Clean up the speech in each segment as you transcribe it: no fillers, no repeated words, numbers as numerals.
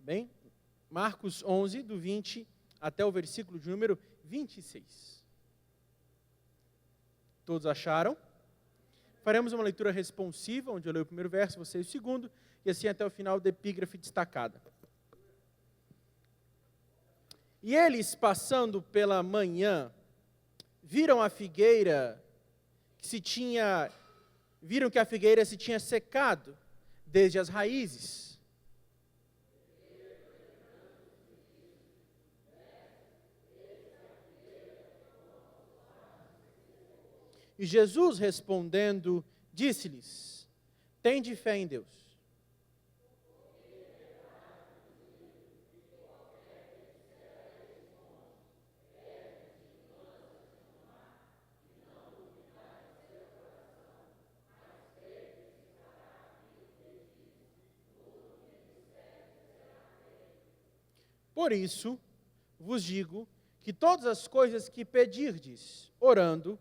bem? Marcos 11, do 20 até o versículo de número 26. Todos acharam? Faremos uma leitura responsiva, onde eu leio o primeiro verso, você o segundo, e assim até o final da epígrafe destacada. E eles, passando pela manhã, viram que a figueira se tinha secado desde as raízes. E Jesus, respondendo, disse-lhes: tende fé em Deus. Por isso, vos digo que todas as coisas que pedirdes, orando,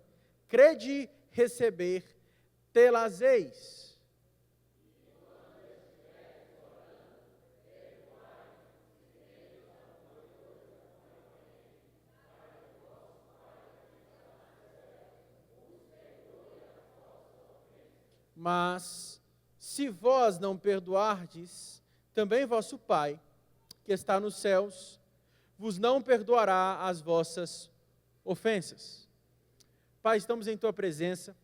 crede receber, tê-las-eis. Mas, se vós não perdoardes, também vosso Pai, que está nos céus, vos não perdoará as vossas ofensas. Pai, estamos em Tua presença,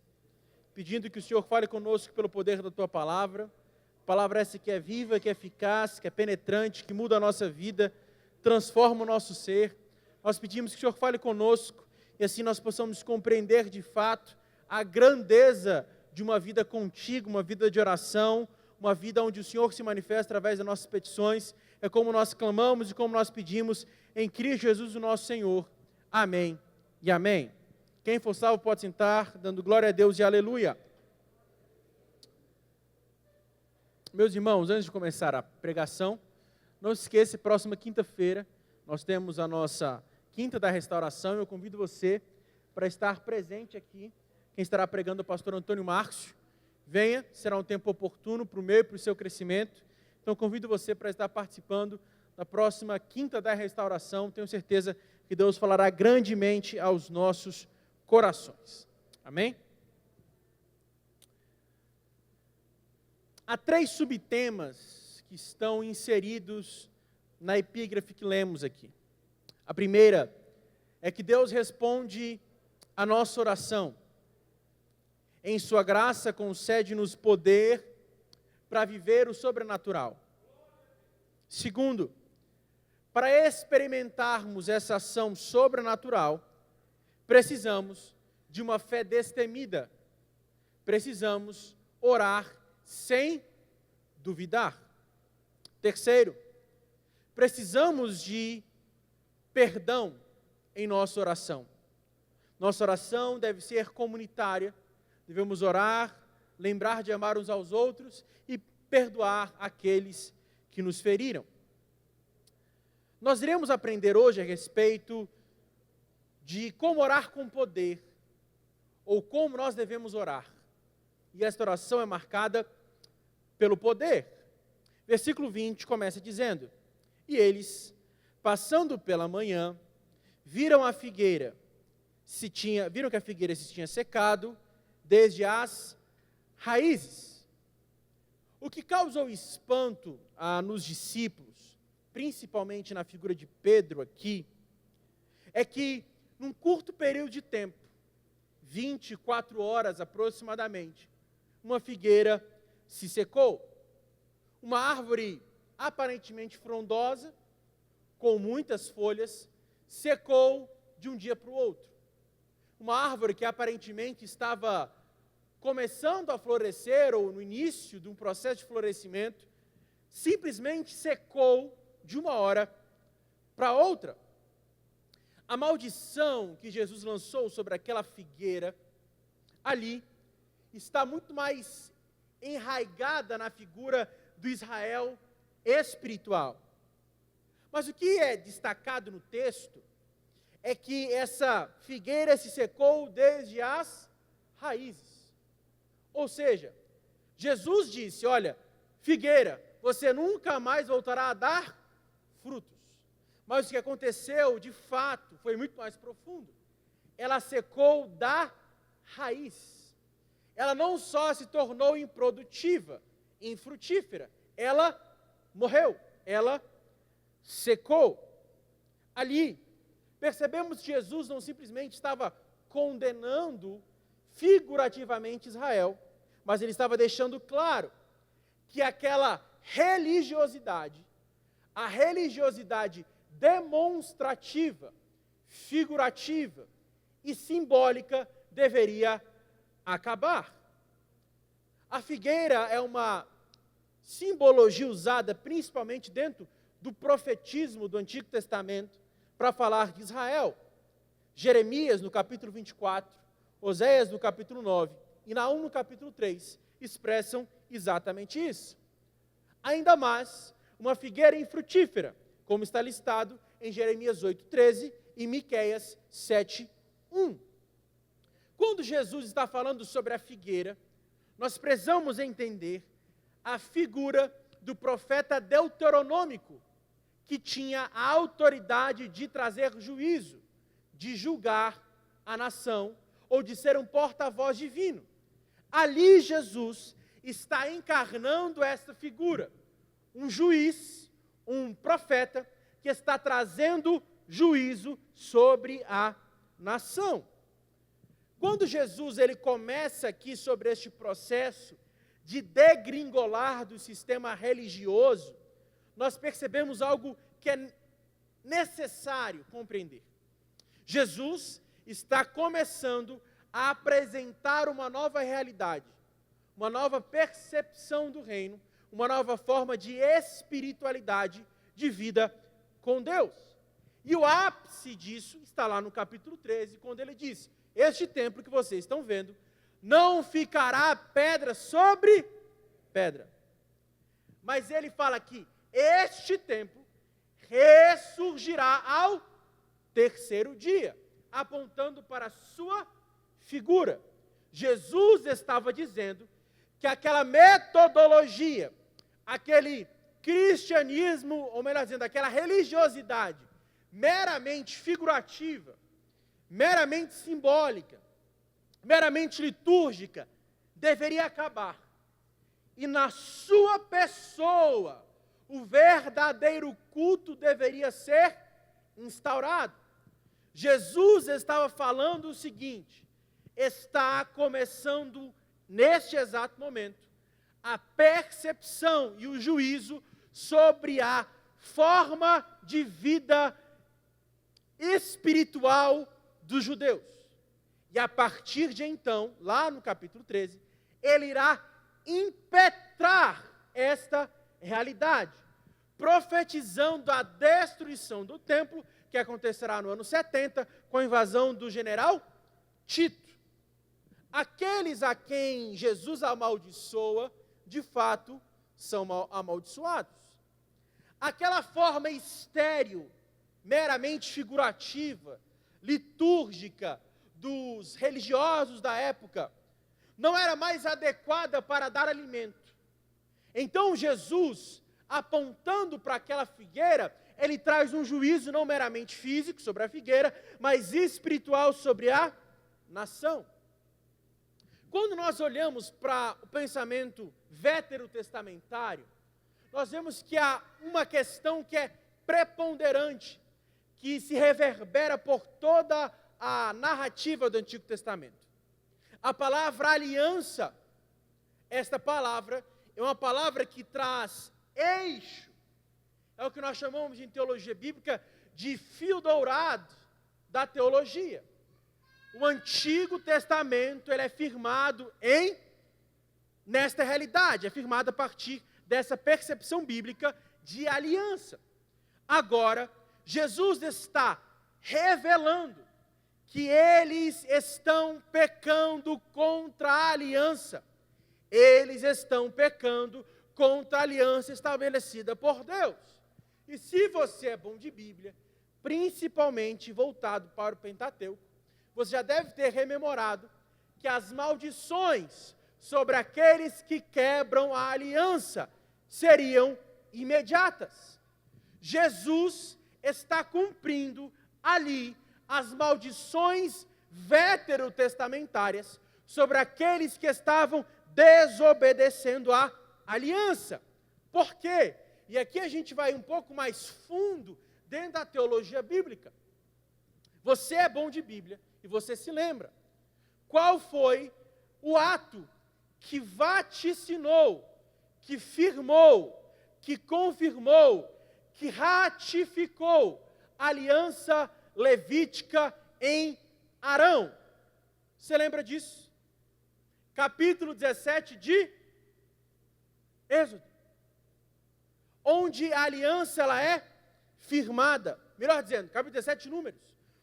pedindo que o Senhor fale conosco pelo poder da Tua palavra essa que é viva, que é eficaz, que é penetrante, que muda a nossa vida, transforma o nosso ser. Nós pedimos que o Senhor fale conosco e assim nós possamos compreender de fato a grandeza de uma vida contigo, uma vida de oração, uma vida onde o Senhor se manifesta através das nossas petições. É como nós clamamos e como nós pedimos em Cristo Jesus, o nosso Senhor. Amém e amém. Quem for salvo pode sentar, dando glória a Deus e aleluia. Meus irmãos, antes de começar a pregação, não se esqueça, próxima quinta-feira, nós temos a nossa Quinta da Restauração, e eu convido você para estar presente aqui. Quem estará pregando é o pastor Antônio Márcio. Venha, será um tempo oportuno para o meu e para o seu crescimento. Então, convido você para estar participando da próxima Quinta da Restauração. Tenho certeza que Deus falará grandemente aos nossos corações. Amém? Há 3 subtemas que estão inseridos na epígrafe que lemos aqui. A primeira é que Deus responde a nossa oração. Em sua graça concede-nos poder para viver o sobrenatural. Segundo, para experimentarmos essa ação sobrenatural, precisamos de uma fé destemida. Precisamos orar sem duvidar. Terceiro, precisamos de perdão em nossa oração. Nossa oração deve ser comunitária. Devemos orar, lembrar de amar uns aos outros e perdoar aqueles que nos feriram. Nós iremos aprender hoje a respeito de como orar com poder, ou como nós devemos orar. E esta oração é marcada pelo poder. Versículo 20 começa dizendo: e eles, passando pela manhã, viram que a figueira se tinha secado desde as raízes. O que causou espanto nos discípulos, principalmente na figura de Pedro aqui, é que num curto período de tempo, 24 horas aproximadamente, uma figueira se secou. Uma árvore aparentemente frondosa, com muitas folhas, secou de um dia para o outro. Uma árvore que aparentemente estava começando a florescer, ou no início de um processo de florescimento, simplesmente secou de uma hora para outra. A maldição que Jesus lançou sobre aquela figueira, ali, está muito mais enraigada na figura do Israel espiritual. Mas o que é destacado no texto é que essa figueira se secou desde as raízes. Ou seja, Jesus disse: olha, figueira, você nunca mais voltará a dar frutos. Mas o que aconteceu, de fato, foi muito mais profundo. Ela secou da raiz. Ela não só se tornou improdutiva, infrutífera, ela morreu, ela secou. Ali, percebemos que Jesus não simplesmente estava condenando figurativamente Israel, mas ele estava deixando claro que aquela religiosidade, a religiosidade demonstrativa, figurativa e simbólica deveria acabar. A figueira é uma simbologia usada principalmente dentro do profetismo do Antigo Testamento para falar de Israel. Jeremias, no capítulo 24, Oséias, no capítulo 9, e Naum, no capítulo 3, expressam exatamente isso. Ainda mais, uma figueira infrutífera, como está listado em Jeremias 8:13 e Miqueias 7:1. Quando Jesus está falando sobre a figueira, nós precisamos entender a figura do profeta deuteronômico, que tinha a autoridade de trazer juízo, de julgar a nação, ou de ser um porta-voz divino. Ali Jesus está encarnando essa figura, um juiz, um profeta, que está trazendo juízo sobre a nação. Quando Jesus ele começa aqui sobre este processo de degringolar do sistema religioso, nós percebemos algo que é necessário compreender. Jesus está começando a apresentar uma nova realidade, uma nova percepção do reino, uma nova forma de espiritualidade, de vida com Deus. E o ápice disso está lá no capítulo 13, quando ele diz: este templo que vocês estão vendo, não ficará pedra sobre pedra. Mas ele fala que este templo ressurgirá ao terceiro dia, apontando para a sua figura. Jesus estava dizendo que aquela metodologia, aquele cristianismo, ou melhor dizendo, aquela religiosidade meramente figurativa, meramente simbólica, meramente litúrgica, deveria acabar. E na sua pessoa, o verdadeiro culto deveria ser instaurado. Jesus estava falando o seguinte: está começando, neste exato momento, a percepção e o juízo sobre a forma de vida espiritual dos judeus. E a partir de então, lá no capítulo 13, ele irá impetrar esta realidade, profetizando a destruição do templo, que acontecerá no ano 70, com a invasão do general Tito. Aqueles a quem Jesus amaldiçoa, de fato, são amaldiçoados. Aquela forma estéril, meramente figurativa, litúrgica, dos religiosos da época, não era mais adequada para dar alimento. Então Jesus, apontando para aquela figueira, ele traz um juízo não meramente físico sobre a figueira, mas espiritual sobre a nação. Quando nós olhamos para o pensamento veterotestamentário, nós vemos que há uma questão que é preponderante, que se reverbera por toda a narrativa do Antigo Testamento. A palavra aliança, esta palavra é uma palavra que traz eixo, é o que nós chamamos em teologia bíblica de fio dourado da teologia. O Antigo Testamento ele é firmado nesta realidade, é firmado a partir dessa percepção bíblica de aliança. Agora, Jesus está revelando que eles estão pecando contra a aliança. Eles estão pecando contra a aliança estabelecida por Deus. E se você é bom de Bíblia, principalmente voltado para o Pentateuco, você já deve ter rememorado que as maldições sobre aqueles que quebram a aliança seriam imediatas. Jesus está cumprindo ali as maldições veterotestamentárias sobre aqueles que estavam desobedecendo a aliança. Por quê? E aqui a gente vai um pouco mais fundo dentro da teologia bíblica. Você é bom de Bíblia e você se lembra. Qual foi o ato que vaticinou, que firmou, que confirmou, que ratificou a aliança levítica em Arão? Você lembra disso? Capítulo 17 de Êxodo. Onde a aliança ela é firmada. Melhor dizendo, capítulo 17 de Números.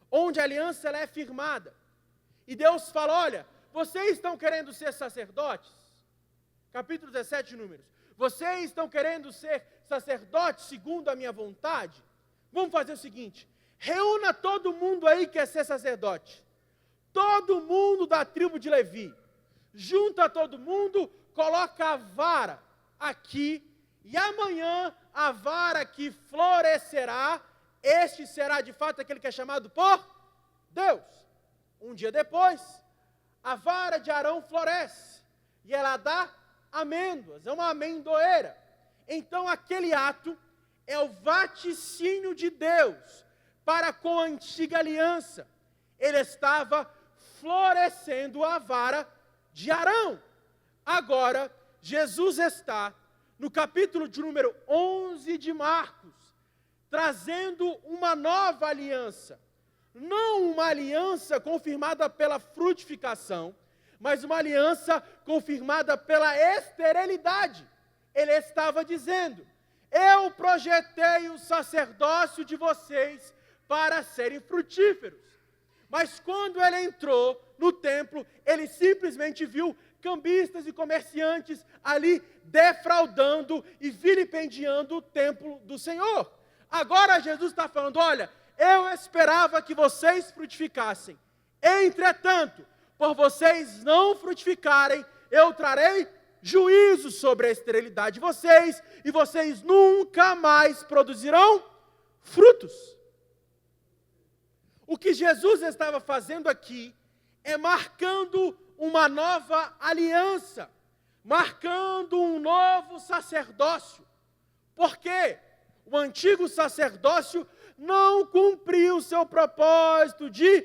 Onde a aliança ela é firmada. E Deus fala, olha, vocês estão querendo ser sacerdotes? Capítulo 17 de Números. Vocês estão querendo ser sacerdotes segundo a minha vontade? Vamos fazer o seguinte, reúna todo mundo aí que quer ser sacerdote. Todo mundo da tribo de Levi. Junta todo mundo, coloca a vara aqui, e amanhã a vara que florescerá, este será de fato aquele que é chamado por Deus. Um dia depois, a vara de Arão floresce, e ela dá amêndoas, é uma amendoeira. Então aquele ato é o vaticínio de Deus para com a antiga aliança. Ele estava florescendo a vara de Arão. Agora, Jesus está no capítulo de número 11 de Marcos, trazendo uma nova aliança. Não uma aliança confirmada pela frutificação, mas uma aliança confirmada pela esterilidade. Ele estava dizendo, eu projetei o sacerdócio de vocês para serem frutíferos. Mas quando ele entrou no templo, ele simplesmente viu cambistas e comerciantes ali defraudando e vilipendiando o templo do Senhor. Agora Jesus está falando, olha, eu esperava que vocês frutificassem. Entretanto, por vocês não frutificarem, eu trarei juízo sobre a esterilidade de vocês, e vocês nunca mais produzirão frutos. O que Jesus estava fazendo aqui é marcando uma nova aliança, marcando um novo sacerdócio. Por quê? O antigo sacerdócio não cumpriu o seu propósito de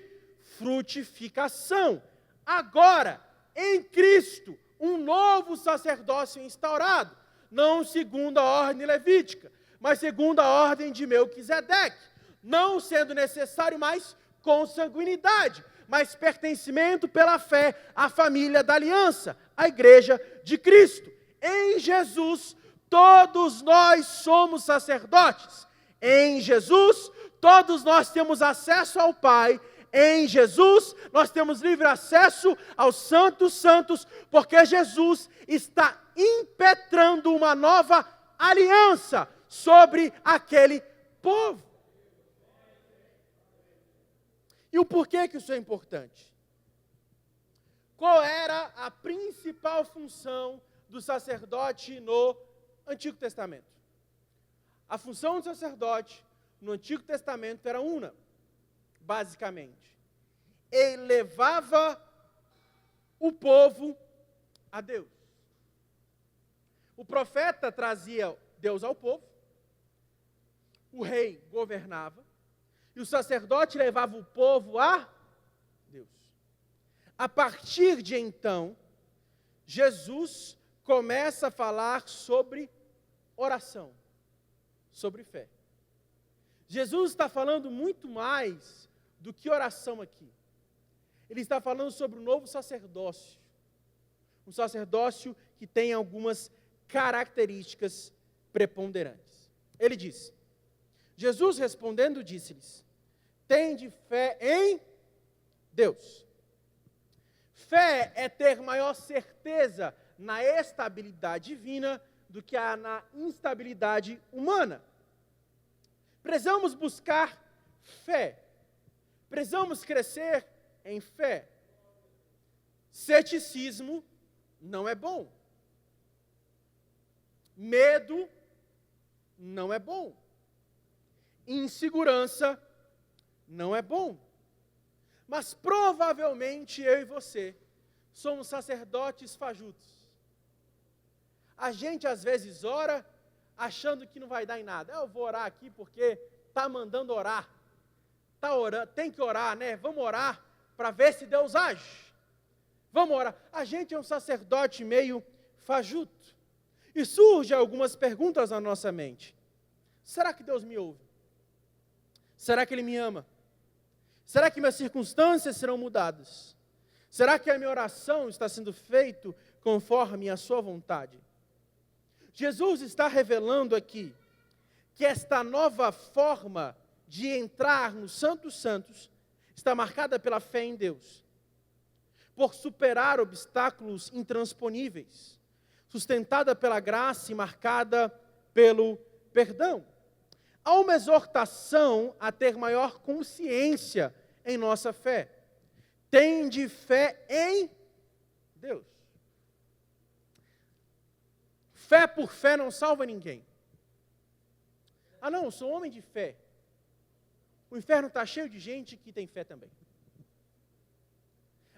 frutificação. Agora, em Cristo, um novo sacerdócio instaurado, não segundo a ordem levítica, mas segundo a ordem de Melquisedeque, não sendo necessário mais consanguinidade, mas pertencimento pela fé à família da aliança, à igreja de Cristo. Em Jesus, todos nós somos sacerdotes. Em Jesus, todos nós temos acesso ao Pai. Em Jesus, nós temos livre acesso aos santos santos, porque Jesus está impetrando uma nova aliança sobre aquele povo. E o porquê que isso é importante? Qual era a principal função do sacerdote no Antigo Testamento? A função do sacerdote no Antigo Testamento era uma, basicamente. Ele levava o povo a Deus. O profeta trazia Deus ao povo, o rei governava, e o sacerdote levava o povo a Deus. A partir de então, Jesus começa a falar sobre oração, sobre fé. Jesus está falando muito mais do que oração aqui. Ele está falando sobre o novo sacerdócio. Um sacerdócio que tem algumas características preponderantes. Ele diz, Jesus respondendo disse-lhes, tende fé em Deus. Fé é ter maior certeza na estabilidade divina do que na instabilidade humana. Precisamos buscar fé. Precisamos crescer em fé. Ceticismo não é bom. Medo não é bom. insegurança não é bom. Mas provavelmente eu e você somos sacerdotes fajutos. A gente às vezes ora achando que não vai dar em nada. Eu vou orar aqui porque está mandando orar. Está orando, tem que orar, né? Vamos orar para ver se Deus age. Vamos orar. A gente é um sacerdote meio fajuto. E surgem algumas perguntas na nossa mente. Será que Deus me ouve? Será que Ele me ama? Será que minhas circunstâncias serão mudadas? Será que a minha oração está sendo feita conforme a sua vontade? Jesus está revelando aqui que esta nova forma de entrar no Santo Santos está marcada pela fé em Deus, por superar obstáculos intransponíveis, sustentada pela graça e marcada pelo perdão. Há uma exortação a ter maior consciência em nossa fé. Tende fé em Deus. Fé por fé não salva ninguém. Ah não, eu sou homem de fé. O inferno está cheio de gente que tem fé também.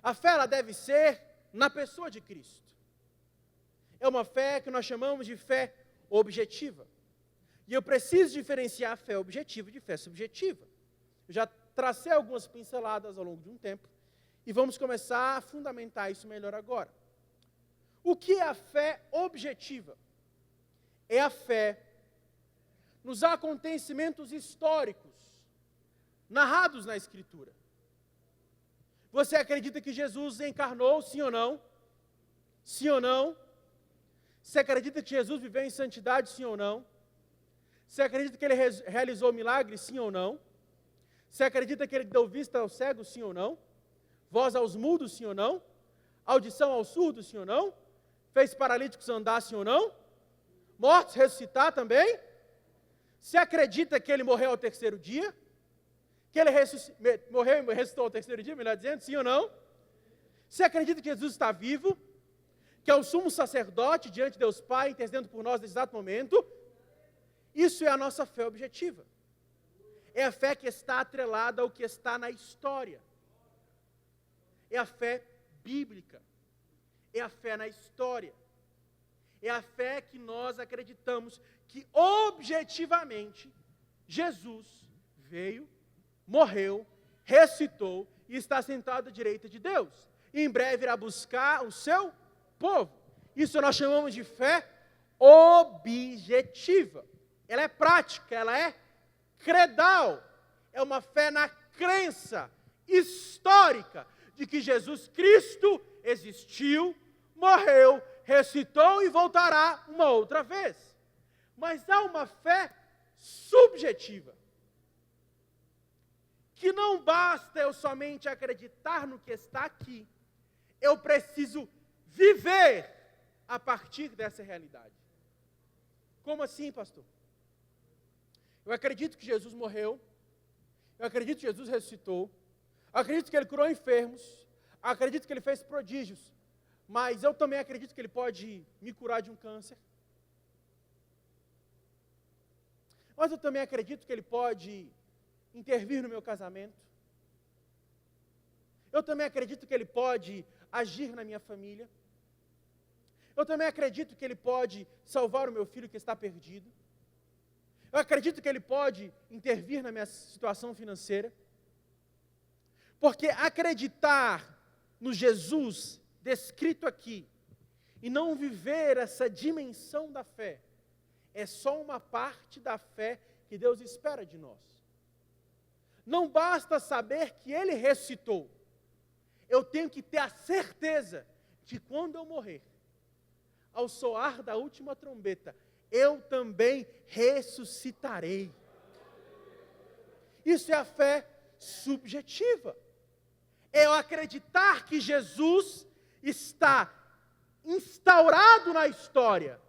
A fé ela deve ser na pessoa de Cristo. É uma fé que nós chamamos de fé objetiva. E eu preciso diferenciar a fé objetiva de fé subjetiva. Eu já tracei algumas pinceladas ao longo de um tempo e vamos começar a fundamentar isso melhor agora. O que é a fé objetiva? É a fé nos acontecimentos históricos narrados na Escritura. Você acredita que Jesus encarnou, sim ou não? Sim ou não? Você acredita que Jesus viveu em santidade, sim ou não? Você acredita que Ele realizou milagres, sim ou não? Você acredita que Ele deu vista aos cegos, sim ou não? Voz aos mudos, sim ou não? Audição aos surdos, sim ou não? Fez paralíticos andar, sim ou não? Mortos ressuscitar também? Você acredita que Ele morreu ao terceiro dia? Que Ele morreu e ressuscitou ao terceiro dia, melhor dizendo, sim ou não? Você acredita que Jesus está vivo? Que é o sumo sacerdote diante de Deus Pai, intercedendo por nós nesse exato momento? Isso é a nossa fé objetiva. É a fé que está atrelada ao que está na história. É a fé bíblica. É a fé na história. É a fé que nós acreditamos que objetivamente Jesus veio, morreu, ressuscitou e está sentado à direita de Deus. E em breve irá buscar o seu povo. Isso nós chamamos de fé objetiva. Ela é prática, ela é credal. É uma fé na crença histórica de que Jesus Cristo existiu, morreu, ressuscitou e voltará uma outra vez. Mas há uma fé subjetiva. Que não basta eu somente acreditar no que está aqui. Eu preciso viver a partir dessa realidade. Como assim, pastor? Eu acredito que Jesus morreu, eu acredito que Jesus ressuscitou, eu acredito que Ele curou enfermos, eu acredito que Ele fez prodígios, mas eu também acredito que Ele pode me curar de um câncer. Mas eu também acredito que Ele pode intervir no meu casamento. Eu também acredito que Ele pode agir na minha família. Eu também acredito que Ele pode salvar o meu filho que está perdido. Eu acredito que Ele pode intervir na minha situação financeira. Porque acreditar no Jesus descrito aqui e não viver essa dimensão da fé é só uma parte da fé que Deus espera de nós. Não basta saber que Ele ressuscitou. Eu tenho que ter a certeza de quando eu morrer, ao soar da última trombeta, eu também ressuscitarei. Isso é a fé subjetiva. É eu acreditar que Jesus está instaurado na história,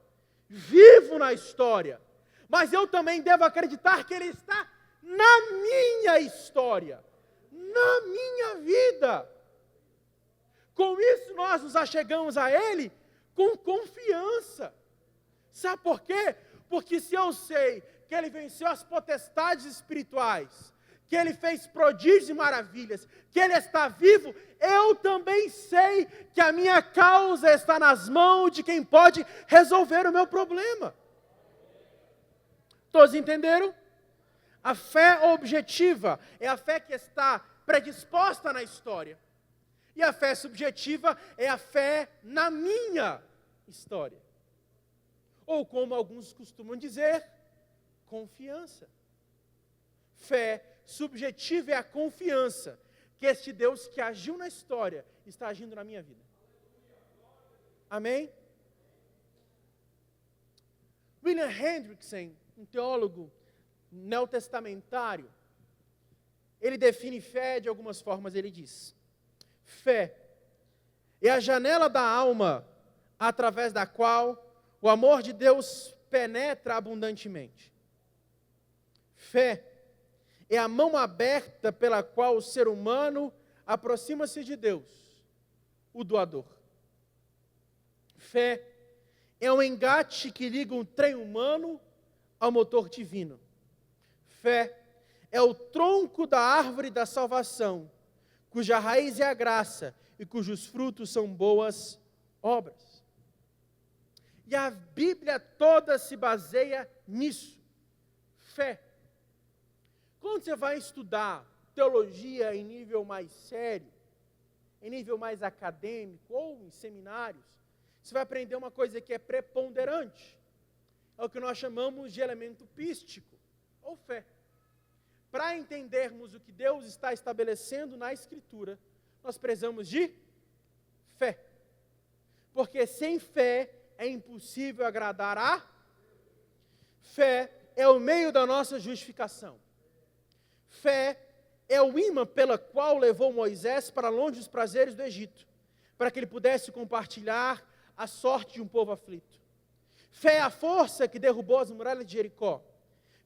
vivo na história, mas eu também devo acreditar que Ele está na minha história, na minha vida. Com isso nós nos achegamos a Ele com confiança. Sabe por quê? Porque se eu sei que Ele venceu as potestades espirituais, que Ele fez prodígios e maravilhas, que Ele está vivo, eu também sei que a minha causa está nas mãos de quem pode resolver o meu problema. Todos entenderam? A fé objetiva é a fé que está predisposta na história. E a fé subjetiva é a fé na minha história. Ou como alguns costumam dizer, confiança. Fé subjetiva é a confiança que este Deus que agiu na história está agindo na minha vida. Amém? William Hendrickson, um teólogo neotestamentário, ele define fé de algumas formas. Ele diz: fé é a janela da alma através da qual o amor de Deus penetra abundantemente. Fé é a mão aberta pela qual o ser humano aproxima-se de Deus, o doador. Fé é um engate que liga um trem humano ao motor divino. Fé é o tronco da árvore da salvação, cuja raiz é a graça e cujos frutos são boas obras. E a Bíblia toda se baseia nisso. Fé. Quando você vai estudar teologia em nível mais sério, em nível mais acadêmico ou em seminários, você vai aprender uma coisa que é preponderante. É o que nós chamamos de elemento pístico, ou fé. Para entendermos o que Deus está estabelecendo na Escritura, nós precisamos de fé. Porque sem fé é impossível agradar a fé é o meio da nossa justificação. Fé é o imã pela qual levou Moisés para longe dos prazeres do Egito, para que ele pudesse compartilhar a sorte de um povo aflito. Fé é a força que derrubou as muralhas de Jericó.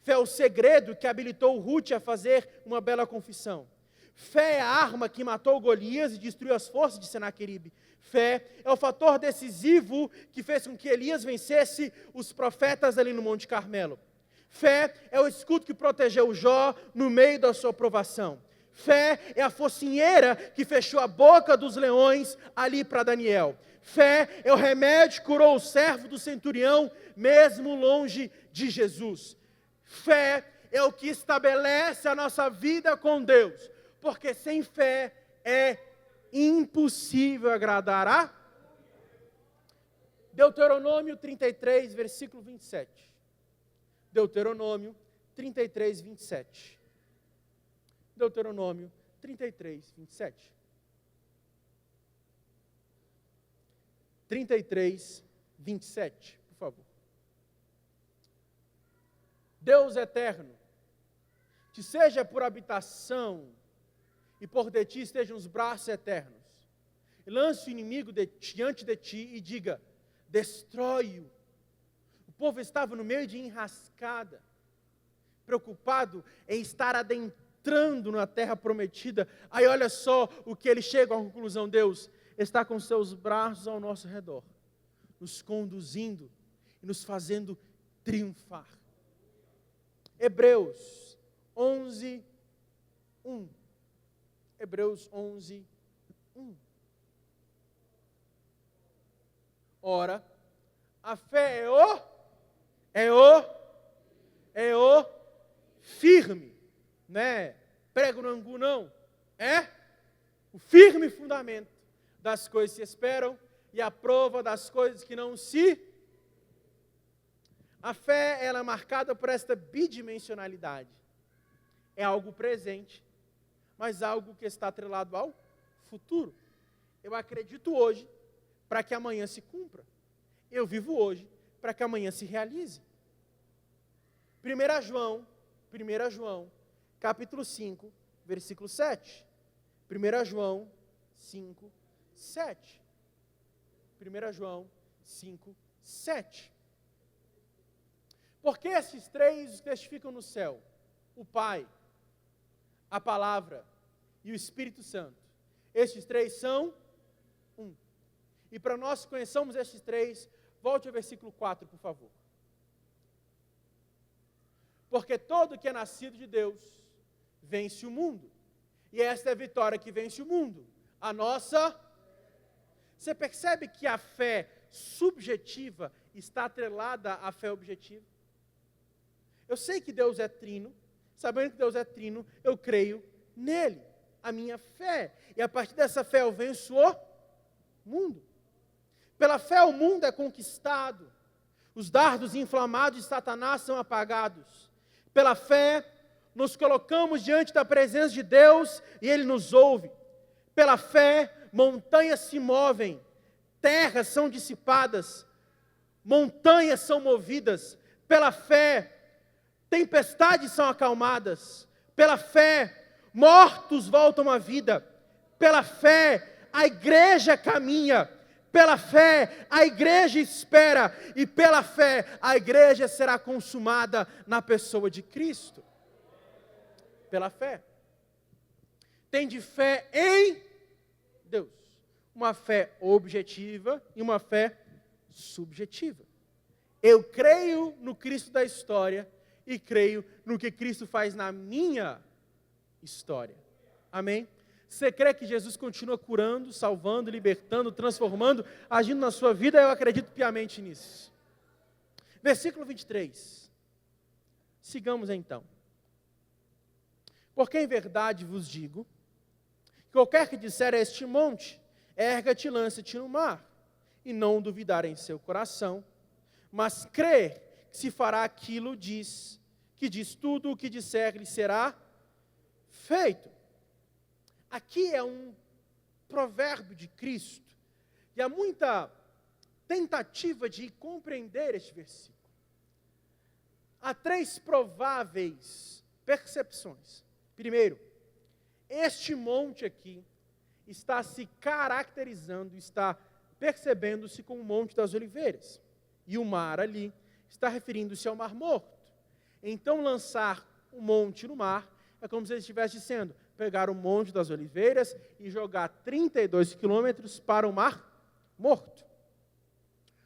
Fé é o segredo que habilitou Ruth a fazer uma bela confissão. Fé é a arma que matou Golias e destruiu as forças de Senaqueribe. Fé é o fator decisivo que fez com que Elias vencesse os profetas ali no Monte Carmelo. Fé é o escudo que protegeu Jó no meio da sua provação. Fé é a focinheira que fechou a boca dos leões ali para Daniel. Fé é o remédio que curou o servo do centurião, mesmo longe de Jesus. Fé é o que estabelece a nossa vida com Deus, porque sem fé é impossível agradar a Deuteronômio 33, versículo 27. Deuteronômio 33, 27. Deuteronômio 33, 27. 33, 27, por favor. Deus eterno, te seja por habitação e por de ti estejam os braços eternos. E lance o inimigo diante de ti e diga: destrói-o. O povo estava no meio de enrascada, preocupado em estar adentrando na terra prometida. Aí olha só o que ele chega à conclusão: Deus está com seus braços ao nosso redor, nos conduzindo e nos fazendo triunfar. Hebreus 11, 1. Hebreus 11, 1. Ora, a fé é o firme, né? Prego no angu não, é o firme fundamento das coisas que se esperam e a prova das coisas que não se. A fé, ela é marcada por esta bidimensionalidade. É algo presente, mas algo que está atrelado ao futuro. Eu acredito hoje para que amanhã se cumpra. Eu vivo hoje para que amanhã se realize. 1 João, capítulo 5, versículo 7. 1 João 5, 7. 1 João 5, 7. Porque esses três testificam no céu: o Pai, a Palavra e o Espírito Santo. Estes três são um. E para nós que conheçamos estes três, volte ao versículo 4, por favor. Porque todo que é nascido de Deus vence o mundo. E esta é a vitória que vence o mundo. A nossa... Você percebe que a fé subjetiva está atrelada à fé objetiva? Eu sei que Deus é trino. Sabendo que Deus é trino, eu creio nele. A minha fé. E a partir dessa fé eu venço o mundo. Pela fé o mundo é conquistado. Os dardos inflamados de Satanás são apagados. Pela fé, nos colocamos diante da presença de Deus e Ele nos ouve. Pela fé, montanhas se movem, terras são dissipadas, montanhas são movidas. Pela fé, tempestades são acalmadas. Pela fé, mortos voltam à vida. Pela fé, a igreja caminha. Pela fé, a igreja espera. E pela fé, a igreja será consumada na pessoa de Cristo. Pela fé. Tem de fé em Deus. Uma fé objetiva e uma fé subjetiva. Eu creio no Cristo da história e creio no que Cristo faz na minha história. Amém? Você crê que Jesus continua curando, salvando, libertando, transformando, agindo na sua vida? Eu acredito piamente nisso. Versículo 23. Sigamos então. Porque em verdade vos digo, qualquer que disser a este monte, erga-te e lança-te no mar, e não duvidar em seu coração, mas crer que se fará aquilo que diz tudo o que disser lhe será feito. Aqui é um provérbio de Cristo, e há muita tentativa de compreender este versículo. Há 3 prováveis percepções. Primeiro, este monte aqui está se caracterizando, está percebendo-se como o Monte das Oliveiras. E o mar ali está referindo-se ao Mar Morto. Então, lançar o monte no mar é como se ele estivesse dizendo, pegar o Monte das Oliveiras e jogar 32 quilômetros para o Mar Morto.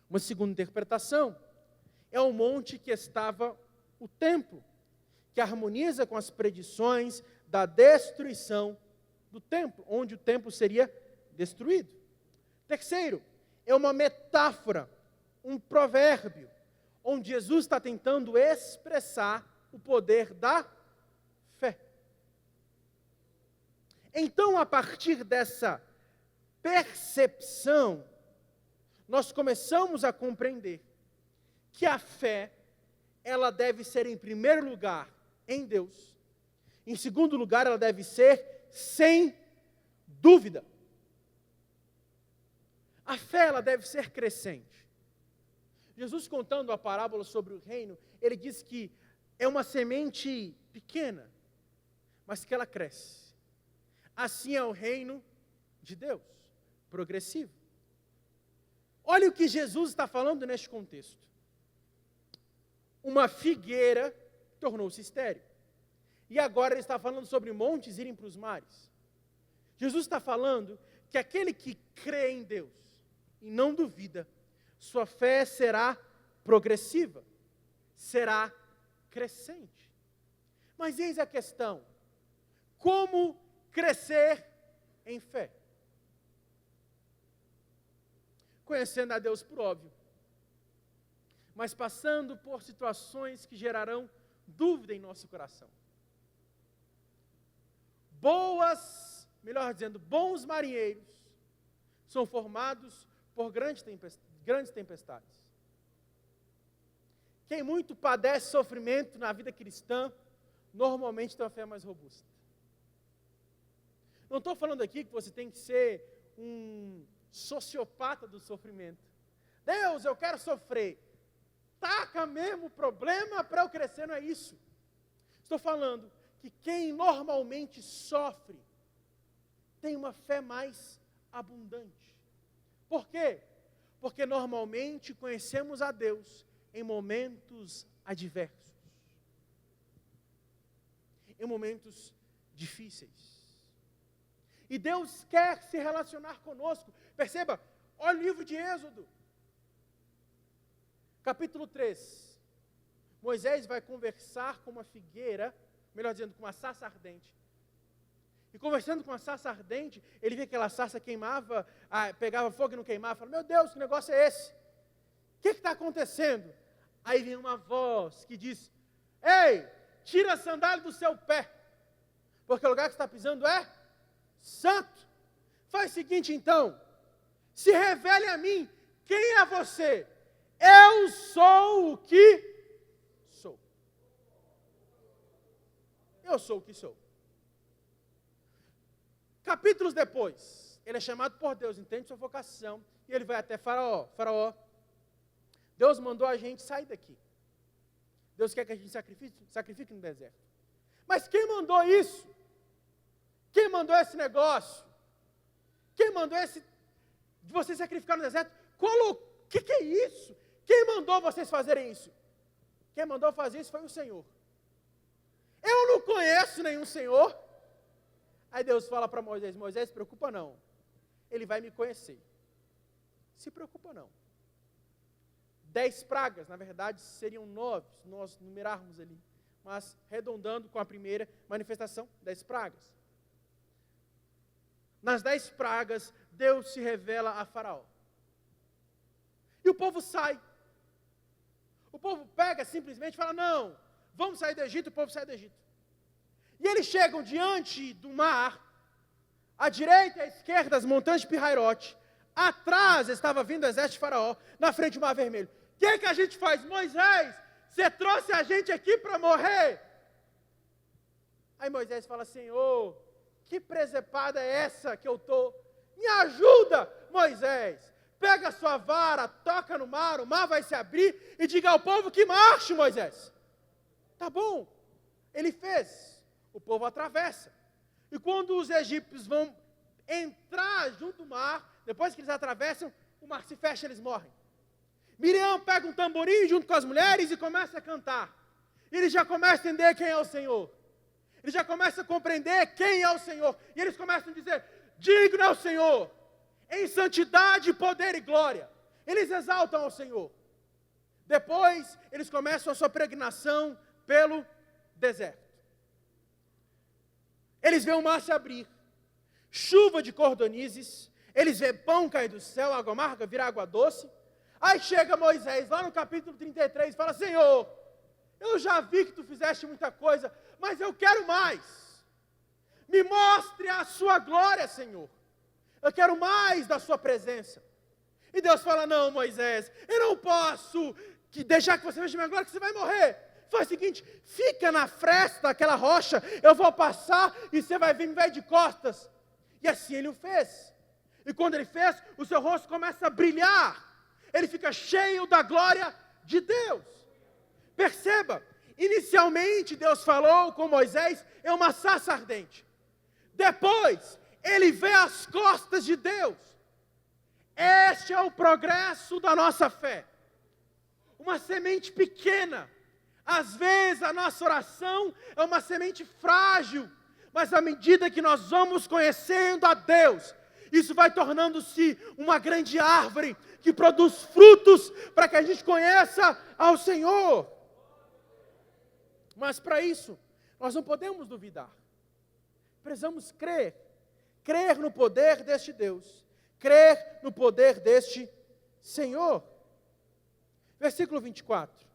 Uma segunda interpretação é o monte que estava o templo, que harmoniza com as predições da destruição do templo, onde o templo seria destruído. Terceiro, é uma metáfora, um provérbio, onde Jesus está tentando expressar o poder da fé. Então, a partir dessa percepção, nós começamos a compreender que a fé, ela deve ser, em primeiro lugar, em Deus. Em segundo lugar, ela deve ser sem dúvida. A fé, ela deve ser crescente. Jesus, contando a parábola sobre o reino, ele diz que é uma semente pequena, mas que ela cresce. Assim é o reino de Deus, progressivo. Olha o que Jesus está falando neste contexto. Uma figueira tornou-se estéril. E agora ele está falando sobre montes irem para os mares. Jesus está falando que aquele que crê em Deus e não duvida, sua fé será progressiva, será crescente. Mas eis a questão: como crescer em fé? Conhecendo a Deus por óbvio, mas passando por situações que gerarão dúvida em nosso coração. Bons marinheiros são formados por grandes tempestades. Quem muito padece sofrimento na vida cristã, normalmente tem uma fé mais robusta. Não estou falando aqui que você tem que ser um sociopata do sofrimento. Deus, eu quero sofrer. Taca mesmo o problema para eu crescer, não é isso. Estou falando que quem normalmente sofre tem uma fé mais abundante. Por quê? Porque normalmente conhecemos a Deus em momentos adversos, em momentos difíceis. E Deus quer se relacionar conosco. Perceba, olha o livro de Êxodo, capítulo 3. Moisés vai conversar com uma figueira, melhor dizendo, com uma sarça ardente. E conversando com a sarça ardente, ele vê que aquela sarça queimava, pegava fogo e não queimava. Fala, meu Deus, que negócio é esse? O que está acontecendo? Aí vem uma voz que diz, ei, tira a sandália do seu pé, porque o lugar que você está pisando é santo. Faz o seguinte então, se revele a mim, quem é você? Eu sou o que sou. Eu sou o que sou. Capítulos depois, ele é chamado por Deus, entende sua vocação, e ele vai até Faraó. Faraó, Deus mandou a gente sair daqui. Deus quer que a gente sacrifique no deserto. Mas quem mandou isso? Quem mandou esse negócio? Quem mandou de vocês sacrificar no deserto? O que é isso? Quem mandou vocês fazerem isso? Quem mandou fazer isso foi o Senhor. Eu não conheço nenhum Senhor. Aí Deus fala para Moisés, Moisés, se preocupa não. Ele vai me conhecer. Se preocupa não. 10 pragas, na verdade, seriam 9, se nós numerarmos ali. Mas, arredondando com a primeira manifestação, 10 pragas. Nas 10 pragas, Deus se revela a Faraó. E o povo sai. O povo pega simplesmente e fala, não, vamos sair do Egito, o povo sai do Egito. E eles chegam diante do mar, à direita e à esquerda as montanhas de Pirairote, atrás estava vindo o exército de Faraó, na frente do mar vermelho. O que a gente faz? Moisés, você trouxe a gente aqui para morrer? Aí Moisés fala, Senhor, que presepada é essa que eu estou? Me ajuda, Moisés. Pega a sua vara, toca no mar, o mar vai se abrir e diga ao povo que marche, Moisés. Tá bom, ele fez. O povo atravessa. E quando os egípcios vão entrar junto do mar, depois que eles atravessam, o mar se fecha e eles morrem. Miriam pega um tamborim junto com as mulheres e começa a cantar. Eles já começam a entender quem é o Senhor. Eles já começam a compreender quem é o Senhor. E eles começam a dizer, digno é o Senhor, em santidade, poder e glória. Eles exaltam ao Senhor. Depois, eles começam a sua peregrinação pelo deserto. Eles veem o mar se abrir, chuva de cordonizes, eles veem pão cair do céu, água amarga virar água doce. Aí chega Moisés, lá no capítulo 33, e fala, Senhor, eu já vi que tu fizeste muita coisa, mas eu quero mais. Me mostre a sua glória, Senhor. Eu quero mais da sua presença. E Deus fala, não, Moisés, eu não posso deixar que você veja minha glória, que você vai morrer. Faz o seguinte, fica na fresta daquela rocha, eu vou passar e você vai vir me ver de costas. E assim ele o fez. E quando ele fez, o seu rosto começa a brilhar. Ele fica cheio da glória de Deus. Perceba, inicialmente Deus falou com Moisés em uma sarça ardente. Depois, ele vê as costas de Deus. Este é o progresso da nossa fé. Uma semente pequena. Às vezes a nossa oração é uma semente frágil, mas à medida que nós vamos conhecendo a Deus, isso vai tornando-se uma grande árvore que produz frutos para que a gente conheça ao Senhor. Mas para isso, nós não podemos duvidar. Precisamos crer no poder deste Deus, crer no poder deste Senhor. Versículo 24.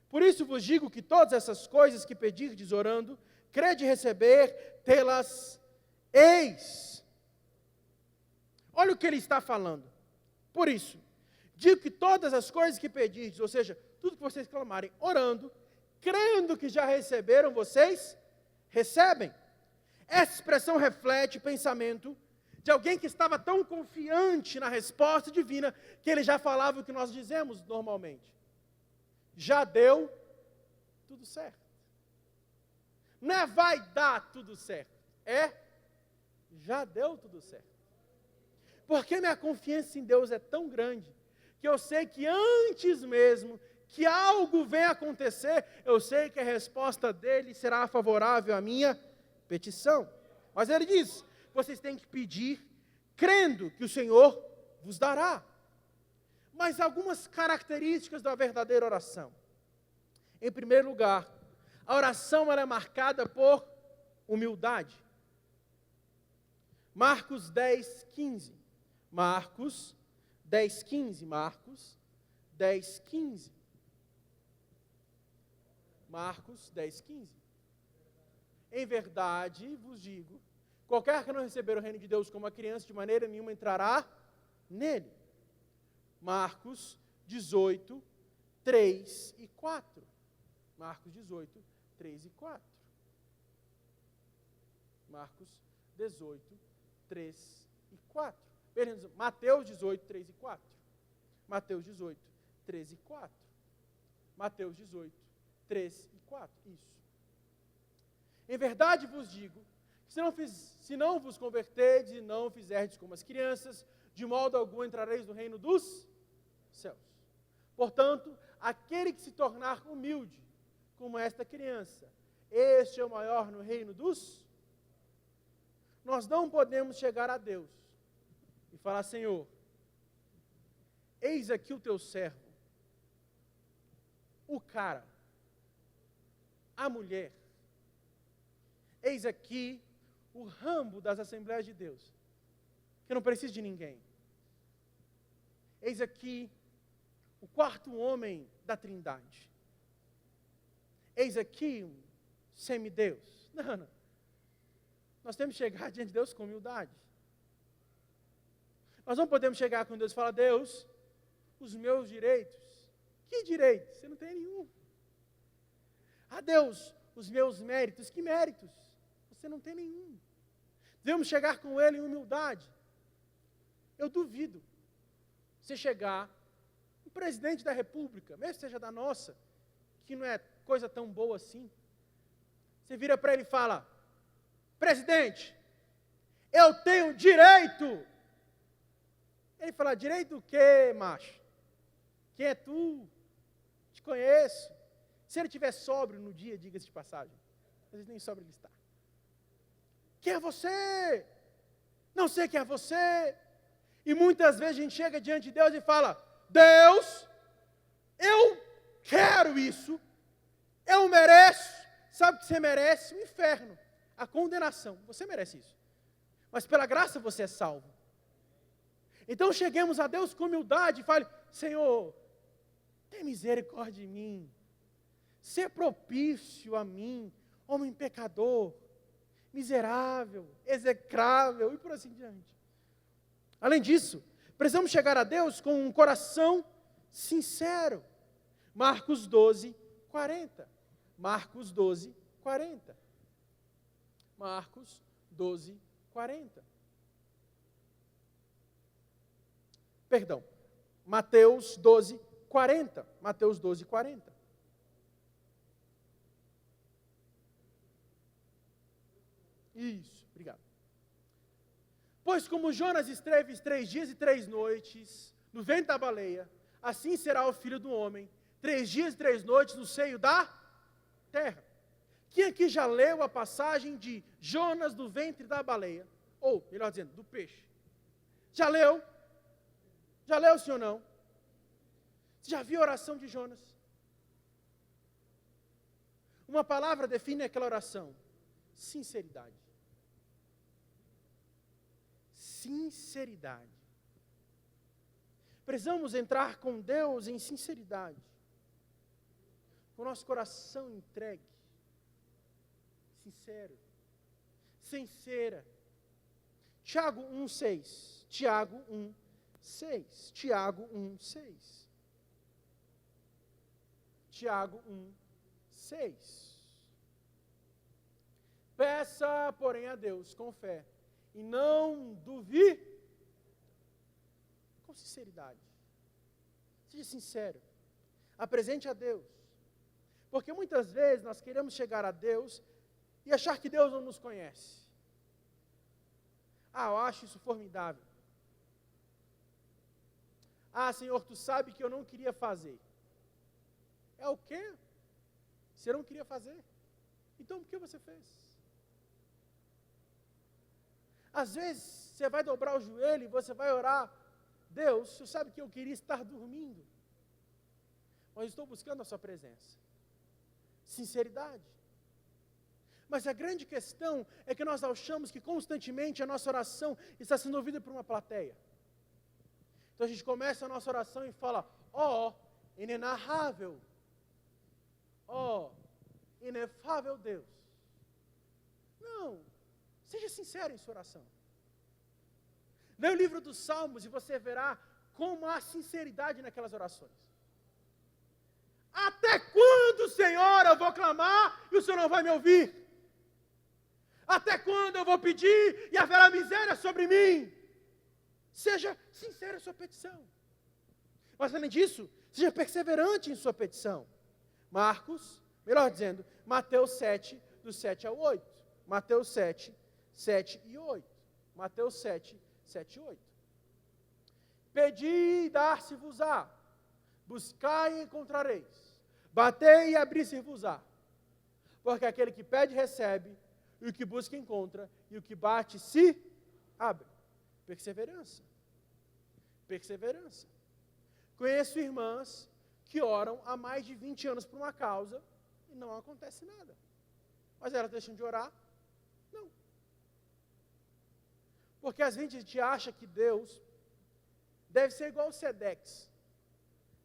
Por isso vos digo que todas essas coisas que pedirdes orando, crede receber, tê-las eis. Olha o que ele está falando. Por isso, digo que todas as coisas que pedirdes, ou seja, tudo que vocês clamarem orando, crendo que já receberam, vocês recebem. Essa expressão reflete o pensamento de alguém que estava tão confiante na resposta divina, que ele já falava o que nós dizemos normalmente. Já deu tudo certo. Não é vai dar tudo certo. É já deu tudo certo. Porque minha confiança em Deus é tão grande, que eu sei que antes mesmo que algo venha acontecer, eu sei que a resposta dele será favorável à minha petição. Mas ele diz, vocês têm que pedir, crendo que o Senhor vos dará. Mas algumas características da verdadeira oração. Em primeiro lugar, a oração ela é marcada por humildade. Marcos 10, 15. Marcos 10, 15. Marcos 10, 15. Marcos 10, 15. Em verdade vos digo, qualquer que não receber o reino de Deus como a criança, de maneira nenhuma entrará nele. Marcos 18, 3 e 4. Marcos 18, 3 e 4. Marcos 18, 3 e 4. Mateus 18, 3 e 4. Mateus 18, 3 e 4. Mateus 18, 3 e 4. Isso. Em verdade vos digo, que se não vos converterdes e não fizerdes como as crianças, de modo algum entrareis no reino dos céus. Portanto, aquele que se tornar humilde, como esta criança, este é o maior no reino dos... Nós não podemos chegar a Deus e falar, Senhor, eis aqui o teu servo, o cara, a mulher, eis aqui o Rambo das Assembleias de Deus, que não precisa de ninguém. Eis aqui o quarto homem da Trindade. Eis aqui um semideus. Não. Nós temos que chegar diante de Deus com humildade. Nós não podemos chegar com Deus e falar, Deus, os meus direitos. Que direitos? Você não tem nenhum. Ah, Deus, os meus méritos. Que méritos? Você não tem nenhum. Devemos chegar com Ele em humildade. Eu duvido você chegar, um presidente da República, mesmo que seja da nossa, que não é coisa tão boa assim, você vira para ele e fala, presidente, eu tenho direito. Ele fala, direito o quê, macho? Quem é tu? Te conheço. Se ele estiver sóbrio no dia, diga-se de passagem, às vezes nem sóbrio ele está. Quem é você? Não sei quem é você. E muitas vezes a gente chega diante de Deus e fala, Deus, eu quero isso, eu mereço. Sabe o que você merece? O inferno, a condenação. Você merece isso. Mas pela graça você é salvo. Então cheguemos a Deus com humildade e fale, Senhor, tem misericórdia de mim. Ser propício a mim, homem pecador, miserável, execrável e por assim diante. Além disso, precisamos chegar a Deus com um coração sincero. Marcos 12, 40. Marcos 12, 40. Marcos 12, 40. Perdão. Mateus 12, 40. Mateus 12, 40. Isso, obrigado. Pois como Jonas esteve 3 dias e 3 noites no ventre da baleia, assim será o Filho do Homem, 3 dias e 3 noites no seio da terra. Quem aqui já leu a passagem de Jonas no ventre da baleia? Ou, melhor dizendo, do peixe. Já leu? Já leu, sim ou não? Você já viu a oração de Jonas? Uma palavra define aquela oração: sinceridade. Sinceridade. Precisamos entrar com Deus em sinceridade, com o nosso coração entregue, sincero, sem cera. Tiago 1,6. Tiago 1,6. Tiago 1,6. Tiago 1,6. Peça, porém, a Deus com fé, e não duvide, com sinceridade. Seja sincero. Apresente a Deus. Porque muitas vezes nós queremos chegar a Deus e achar que Deus não nos conhece. Ah, eu acho isso formidável. Ah, Senhor, tu sabe que eu não queria fazer. É o quê? Você não queria fazer? Então, por que você fez? Às vezes, você vai dobrar o joelho e você vai orar Deus, o Senhor sabe que eu queria estar dormindo, mas estou buscando a sua presença. Sinceridade. Mas a grande questão é que nós achamos que constantemente a nossa oração está sendo ouvida por uma plateia. Então a gente começa a nossa oração e fala, inenarrável, inefável Deus. Não, seja sincero em sua oração. Lê o livro dos Salmos e você verá como há sinceridade naquelas orações. Até quando, Senhor, eu vou clamar e o Senhor não vai me ouvir? Até quando eu vou pedir e haverá miséria sobre mim? Seja sincero em sua petição. Mas além disso, seja perseverante em sua petição. Mateus 7, do 7 ao 8. Mateus 7, 7 e 8. Mateus 7, 7 e 8. Pedi e dar-se-vos-á. Buscai e encontrareis. Batei e abrir-se-vos-á. Porque aquele que pede, recebe. E o que busca, encontra. E o que bate, se abre. Perseverança. Perseverança. Conheço irmãs que oram há mais de 20 anos por uma causa e não acontece nada. Mas elas deixam de orar? Não. Porque às vezes a gente acha que Deus deve ser igual o Sedex.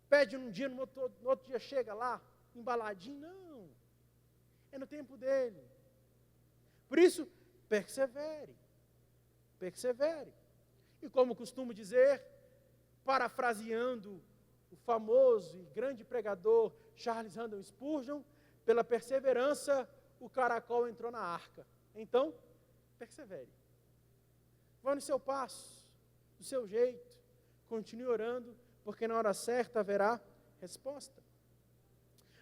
Pede num dia, no outro dia chega lá, embaladinho. Não. É no tempo dele. Por isso, persevere. Persevere. E como costumo dizer, parafraseando o famoso e grande pregador Charles Haddon Spurgeon, pela perseverança o caracol entrou na arca. Então, persevere. Vá no seu passo, do seu jeito, continue orando, porque na hora certa haverá resposta.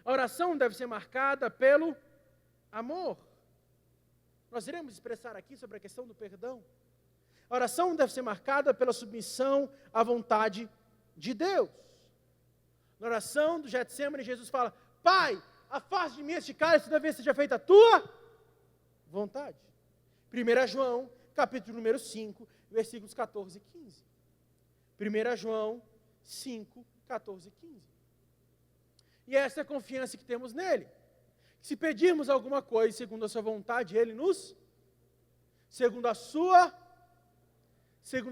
A oração deve ser marcada pelo amor. Nós iremos expressar aqui sobre a questão do perdão. A oração deve ser marcada pela submissão à vontade de Deus. Na oração do Getsemane, Jesus fala, Pai, afaste de mim este cálice, toda vez que seja feita a tua vontade. 1 João, capítulo número 5, versículos 14 e 15. 1 João 5, 14 e 15. E essa é a confiança que temos nele. Se pedirmos alguma coisa segundo a sua vontade, ele nos, segundo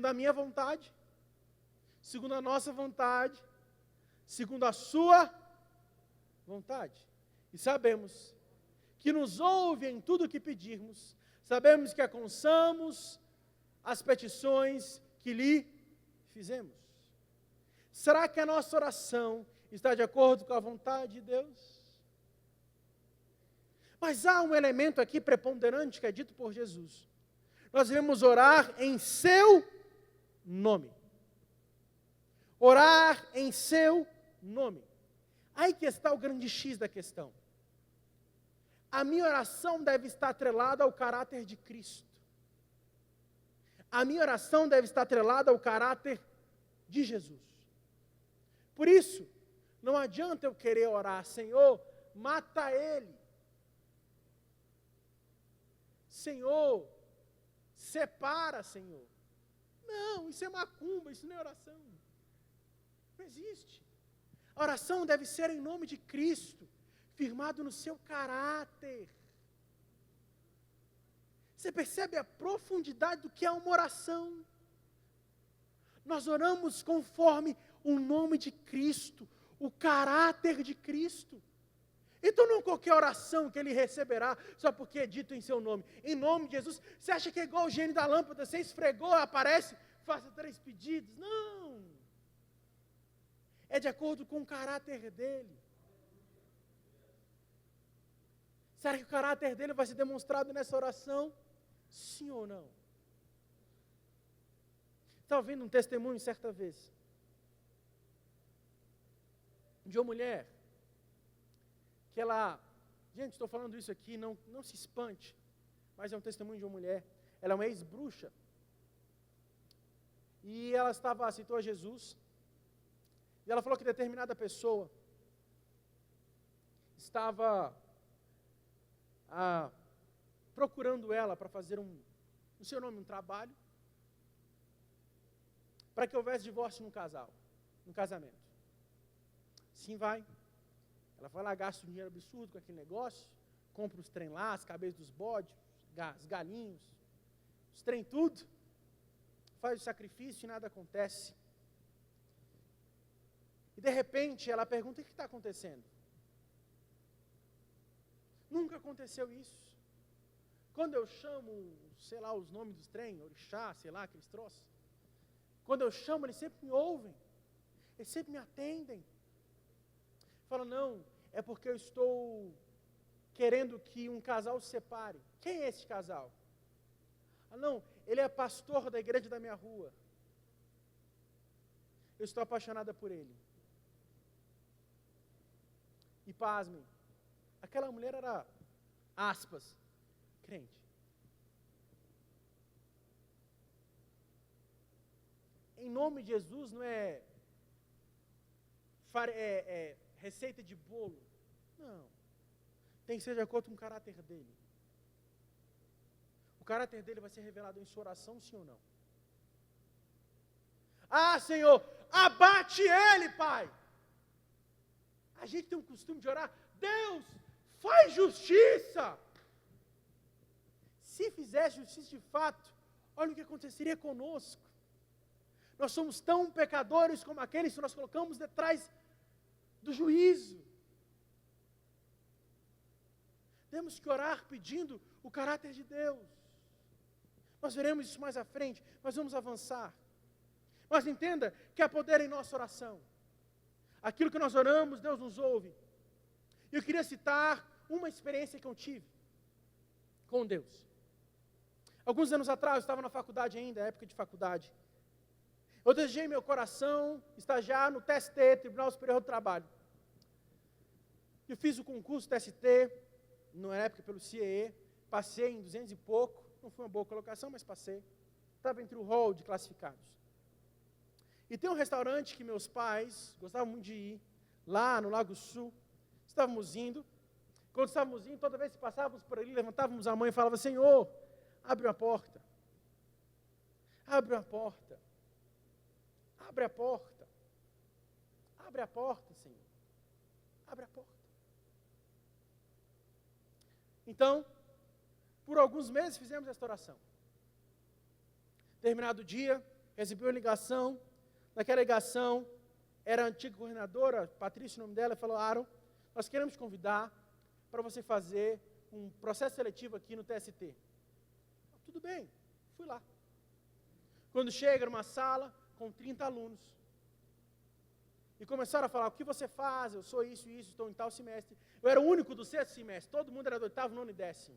a minha vontade, segundo a nossa vontade, segundo a sua vontade. E sabemos que nos ouve em tudo o que pedirmos, sabemos que alcançamos as petições que lhe fizemos. Será que a nossa oração está de acordo com a vontade de Deus? Mas há um elemento aqui preponderante que é dito por Jesus. Nós devemos orar em seu nome. Orar em seu nome. Aí que está o grande X da questão. A minha oração deve estar atrelada ao caráter de Cristo. A minha oração deve estar atrelada ao caráter de Jesus. Por isso, não adianta eu querer orar, Senhor, mata ele. Senhor, separa, Senhor. Não, isso é macumba, isso não é oração. Não existe. A oração deve ser em nome de Cristo, firmado no seu caráter. Você percebe a profundidade do que é uma oração? Nós oramos conforme o nome de Cristo, o caráter de Cristo. Então não qualquer oração que ele receberá, só porque é dito em seu nome. Em nome de Jesus, você acha que é igual o gênio da lâmpada, você esfregou, aparece, faça 3 pedidos. Não. É de acordo com o caráter dele. Será que o caráter dele vai ser demonstrado nessa oração? Sim ou não? Estava ouvindo um testemunho certa vez de uma mulher que ela, gente, estou falando isso aqui, não se espante, mas é um testemunho de uma mulher. Ela é uma ex-bruxa e ela aceitou a Jesus, e ela falou que determinada pessoa estava procurando ela para fazer no seu nome um trabalho, para que houvesse divórcio num casamento. Sim, vai. Ela vai lá, gasta um dinheiro absurdo com aquele negócio, compra os trem lá, as cabeças dos bodes, os galinhos, os trem tudo, faz o sacrifício e nada acontece. E de repente ela pergunta: o que está acontecendo? Nunca aconteceu isso. Quando eu chamo, sei lá, os nomes dos trem, orixá, sei lá, aqueles troços, quando eu chamo, eles sempre me ouvem, eles sempre me atendem. Fala: não, é porque eu estou querendo que um casal se separe. Quem é esse casal? Ah, não, ele é pastor da igreja da minha rua. Eu estou apaixonada por ele. E pasmem, aquela mulher era, aspas, crente. Em nome de Jesus não é receita de bolo. Não. Tem que ser de acordo com o caráter dele. O caráter dele vai ser revelado em sua oração, sim ou não? Ah, Senhor, abate ele, Pai. A gente tem um costume de orar: Deus, faz justiça. Se fizesse justiça de fato, olha o que aconteceria conosco. Nós somos tão pecadores como aqueles que nós colocamos detrás do juízo. Temos que orar pedindo o caráter de Deus. Nós veremos isso mais à frente, mas vamos avançar. Mas entenda que há poder em nossa oração. Aquilo que nós oramos, Deus nos ouve. E eu queria citar uma experiência que eu tive com Deus. Alguns anos atrás, eu estava na faculdade ainda, época de faculdade. Eu desejei meu coração estagiar no TST, Tribunal Superior do Trabalho. Eu fiz o concurso TST, na época pelo CIE, passei em 200 e pouco, não foi uma boa colocação, mas passei. Estava entre o hall de classificados. E tem um restaurante que meus pais gostavam muito de ir, lá no Lago Sul. Estávamos indo. Quando estávamos indo, toda vez que passávamos por ali, levantávamos a mão e falávamos: Senhor, abre uma porta. Abre uma porta. Abre a porta. Abre a porta, Senhor. Abre a porta. Então, por alguns meses fizemos esta oração. Terminado o dia, recebi uma ligação. Naquela ligação, era a antiga coordenadora, Patrícia, o nome dela, falou: Aaron, nós queremos te convidar para você fazer um processo seletivo aqui no TST. Tudo bem, fui lá. Quando chega numa sala com 30 alunos, e começaram a falar: o que você faz? Eu sou isso e isso, estou em tal semestre. Eu era o único do 6º semestre, todo mundo era do 8º, 9º e 10º.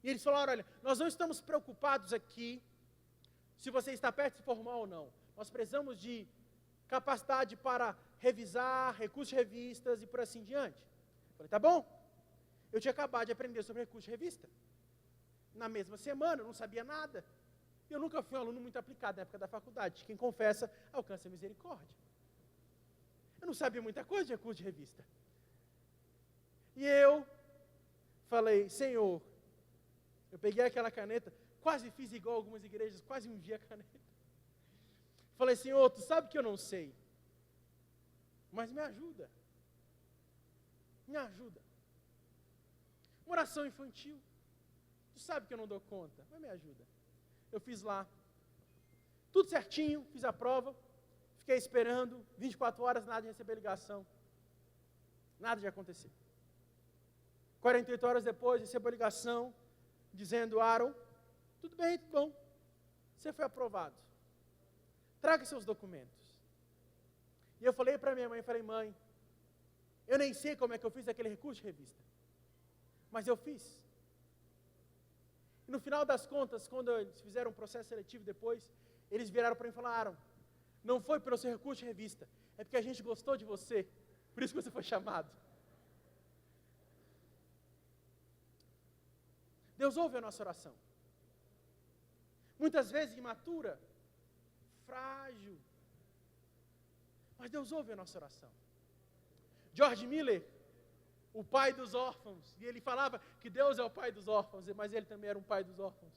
E eles falaram: olha, nós não estamos preocupados aqui se você está perto de se formar ou não. Nós precisamos de capacidade para revisar, recursos de revistas e por assim diante. Eu falei: tá bom. Eu tinha acabado de aprender sobre recursos de revista. Na mesma semana, eu não sabia nada. Eu nunca fui um aluno muito aplicado na época da faculdade. Quem confessa, alcança a misericórdia. Eu não sabia muita coisa de recursos de revista. E eu falei: Senhor, eu peguei aquela caneta, quase fiz igual algumas igrejas, quase me vi a caneta. Falei: Senhor, tu sabe que eu não sei, mas me ajuda. Me ajuda. Uma oração infantil. Tu sabe que eu não dou conta, mas me ajuda. Eu fiz lá, tudo certinho, fiz a prova, fiquei esperando, 24 horas, nada de receber ligação. Nada de acontecer. 48 horas depois, recebo a ligação, dizendo: Aaron, tudo bem, tudo bom, você foi aprovado. Traga seus documentos. E eu falei para minha mãe, falei: mãe, eu nem sei como é que eu fiz aquele recurso de revista, mas eu fiz. E no final das contas, quando eles fizeram um processo seletivo depois, eles viraram para mim e falaram: não foi pelo seu recurso de revista, é porque a gente gostou de você, por isso que você foi chamado. Deus ouve a nossa oração. Muitas vezes imatura, frágil, mas Deus ouve a nossa oração. George Miller, o pai dos órfãos, e ele falava que Deus é o pai dos órfãos, mas ele também era um pai dos órfãos.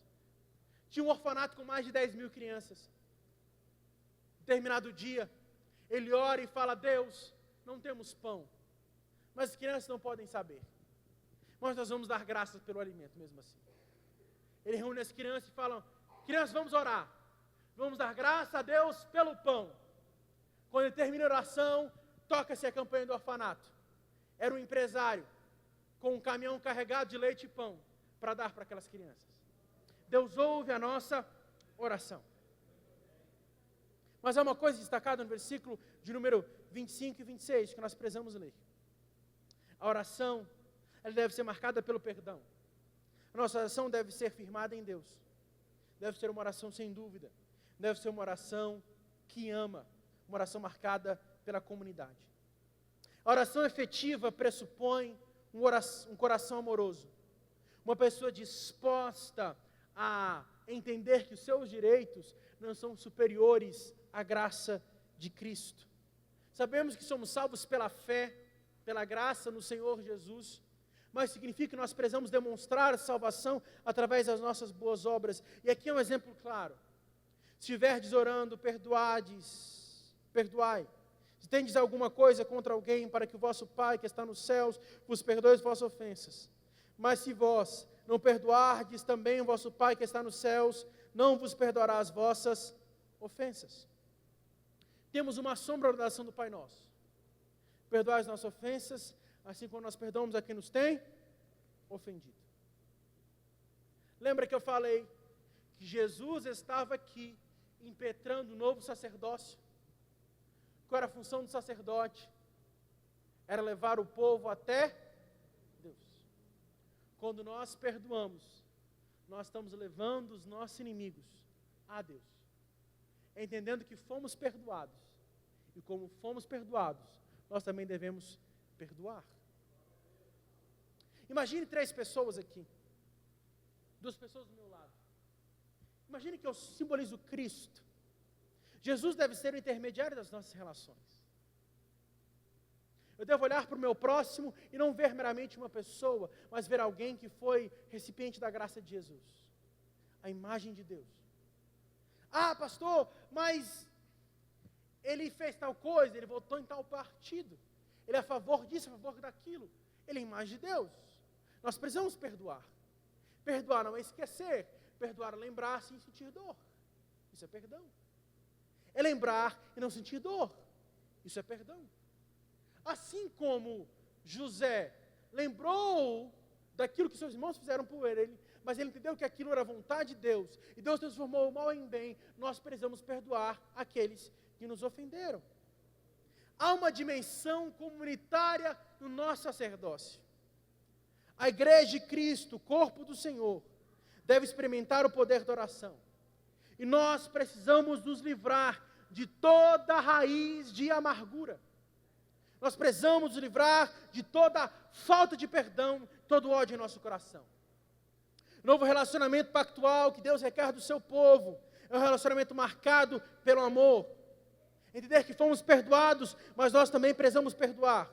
Tinha um orfanato com mais de 10 mil crianças. Determinado dia, ele ora e fala: Deus, não temos pão, mas as crianças não podem saber, mas nós vamos dar graças pelo alimento mesmo assim. Ele reúne as crianças e fala: crianças, vamos orar, vamos dar graças a Deus pelo pão. Quando ele termina a oração, toca-se a campanha do orfanato. Era um empresário com um caminhão carregado de leite e pão para dar para aquelas crianças. Deus ouve a nossa oração. Mas há uma coisa destacada no versículo de número 25 e 26 que nós precisamos ler. A oração, ela deve ser marcada pelo perdão. A nossa oração deve ser firmada em Deus. Deve ser uma oração sem dúvida. Deve ser uma oração que ama. Uma oração marcada pela comunidade. A oração efetiva pressupõe um coração amoroso. Uma pessoa disposta a entender que os seus direitos não são superiores à graça de Cristo. Sabemos que somos salvos pela fé, pela graça no Senhor Jesus, mas significa que nós precisamos demonstrar a salvação através das nossas boas obras. E aqui é um exemplo claro. Se estiverdes orando, perdoai. Se tendes alguma coisa contra alguém, para que o vosso Pai que está nos céus vos perdoe as vossas ofensas. Mas se vós não perdoardes, também o vosso Pai que está nos céus não vos perdoará as vossas ofensas. Temos uma sombra da oração do Pai Nosso. Perdoai as nossas ofensas, assim como nós perdoamos a quem nos tem ofendido. Lembra que eu falei que Jesus estava aqui impetrando o novo sacerdócio? Qual era a função do sacerdote? Era levar o povo até Deus. Quando nós perdoamos, nós estamos levando os nossos inimigos a Deus. Entendendo que fomos perdoados. E como fomos perdoados, nós também devemos perdoar. Imagine 3 pessoas aqui. 2 pessoas do meu lado. Imagine que eu simbolizo Cristo. Jesus deve ser o intermediário das nossas relações. Eu devo olhar para o meu próximo e não ver meramente uma pessoa, mas ver alguém que foi recipiente da graça de Jesus. A imagem de Deus. Ah, pastor, mas ele fez tal coisa, ele votou em tal partido. Ele é a favor disso, a favor daquilo. Ele é a imagem de Deus. Nós precisamos perdoar. Perdoar não é esquecer. Perdoar é lembrar-se e sentir dor. Isso é perdão. É lembrar e não sentir dor. Isso é perdão. Assim como José lembrou daquilo que seus irmãos fizeram por ele, mas ele entendeu que aquilo era a vontade de Deus, e Deus transformou o mal em bem, nós precisamos perdoar aqueles que nos ofenderam. Há uma dimensão comunitária no nosso sacerdócio. A igreja de Cristo, o corpo do Senhor, deve experimentar o poder da oração. E nós precisamos nos livrar de toda raiz de amargura. Nós precisamos nos livrar de toda falta de perdão, todo ódio em nosso coração. O novo relacionamento pactual que Deus requer do seu povo é um relacionamento marcado pelo amor. Entender que fomos perdoados, mas nós também precisamos perdoar.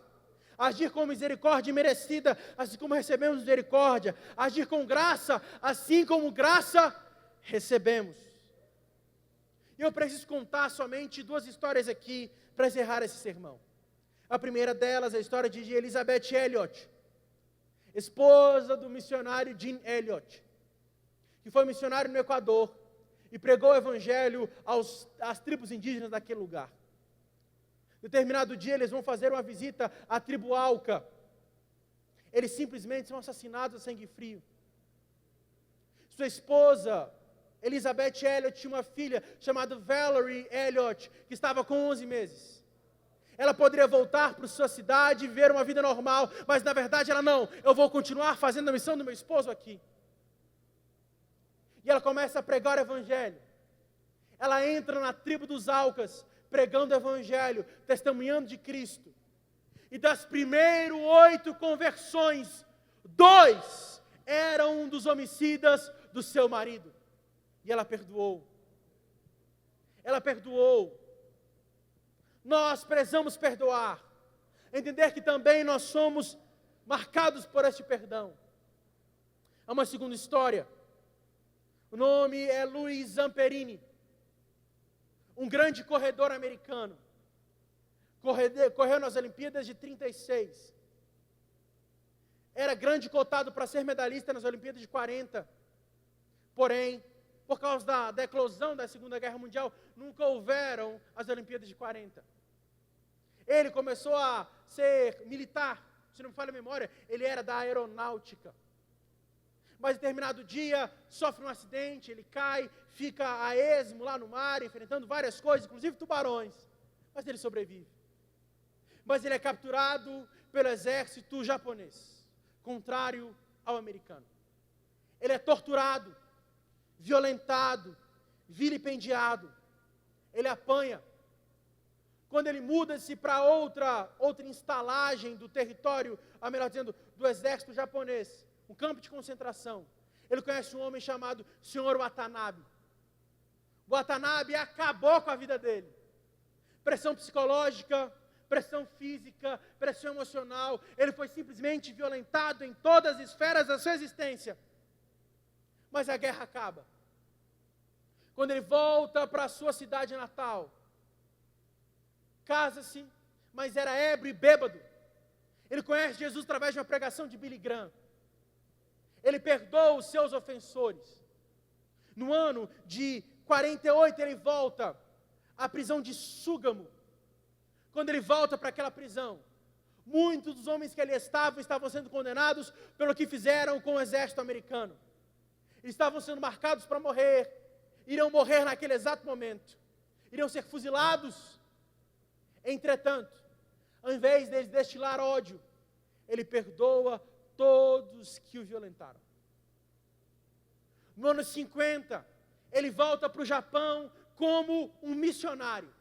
Agir com misericórdia merecida, assim como recebemos misericórdia. Agir com graça, assim como graça recebemos. E eu preciso contar somente 2 histórias aqui para encerrar esse sermão. A primeira delas é a história de Elizabeth Elliot, esposa do missionário Jim Elliot, que foi missionário no Equador e pregou o evangelho às tribos indígenas daquele lugar. Determinado dia eles vão fazer uma visita à tribo Auca. Eles simplesmente são assassinados a sangue frio. Sua esposa, Elizabeth Elliot, tinha uma filha chamada Valerie Elliot, que estava com 11 meses. Ela poderia voltar para sua cidade e viver uma vida normal, mas na verdade ela não. Eu vou continuar fazendo a missão do meu esposo aqui. E ela começa a pregar o evangelho. Ela entra na tribo dos Aucas, pregando o evangelho, testemunhando de Cristo. E das primeiras 8 conversões, 2 eram um dos homicidas do seu marido. E ela perdoou. Ela perdoou. Nós precisamos perdoar. Entender que também nós somos marcados por este perdão. Há uma segunda história. O nome é Luiz Zamperini. um grande corredor americano. Correu nas Olimpíadas de 36. Era grande cotado para ser medalhista nas Olimpíadas de 40. Porém, por causa da eclosão da Segunda Guerra Mundial, nunca houveram as Olimpíadas de 40. Ele começou a ser militar, se não me falha a memória, ele era da aeronáutica. Mas em determinado dia, sofre um acidente, ele cai, fica a esmo lá no mar, enfrentando várias coisas, inclusive tubarões. Mas ele sobrevive. Mas ele é capturado pelo exército japonês, contrário ao americano. Ele é torturado, violentado, vilipendiado. Ele apanha. Quando ele muda-se para outra instalagem do território, ou melhor dizendo, do exército japonês, um campo de concentração, ele conhece um homem chamado Sr. Watanabe. Watanabe acabou com a vida dele. Pressão psicológica, pressão física, pressão emocional. Ele foi simplesmente violentado em todas as esferas da sua existência. Mas a guerra acaba. Quando ele volta para a sua cidade natal, casa-se, mas era ébrio e bêbado. Ele conhece Jesus através de uma pregação de Billy Graham. Ele perdoa os seus ofensores. No ano de 48, ele volta à prisão de Sugamo. Quando ele volta para aquela prisão, muitos dos homens que ali estavam sendo condenados pelo que fizeram com o exército americano. Estavam sendo marcados para morrer. Iriam morrer naquele exato momento. Iriam ser fuzilados. Entretanto, ao invés deles destilar ódio, ele perdoa todos que o violentaram. No ano 50, ele volta para o Japão como um missionário.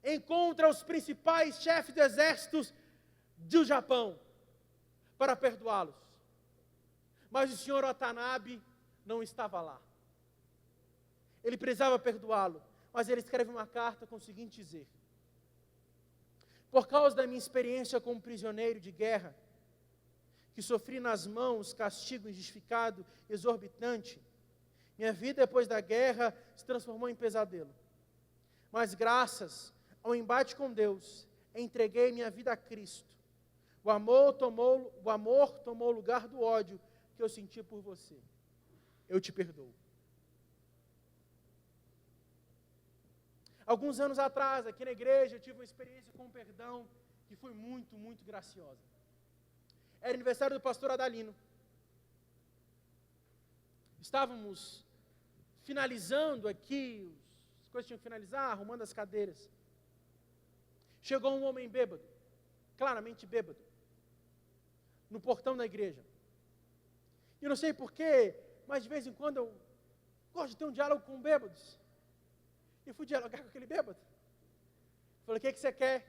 Encontra os principais chefes de exércitos do Japão para perdoá-los. Mas o Sr. Watanabe não estava lá. Ele precisava perdoá-lo, mas ele escreve uma carta com o seguinte dizer: por causa da minha experiência como prisioneiro de guerra, que sofri nas mãos castigo injustificado, exorbitante, minha vida depois da guerra se transformou em pesadelo. Mas graças ao embate com Deus, entreguei minha vida a Cristo. O amor tomou o lugar do ódio que eu senti por você. Eu te perdoo. Alguns anos atrás, aqui na igreja, eu tive uma experiência com o perdão que foi muito, muito graciosa. Era aniversário do pastor Adalino. Estávamos finalizando aqui, as coisas tinham que finalizar, arrumando as cadeiras. Chegou um homem bêbado, claramente bêbado, no portão da igreja. E eu não sei porquê, mas de vez em quando eu gosto de ter um diálogo com bêbados. E fui dialogar com aquele bêbado. Falei: o que você quer?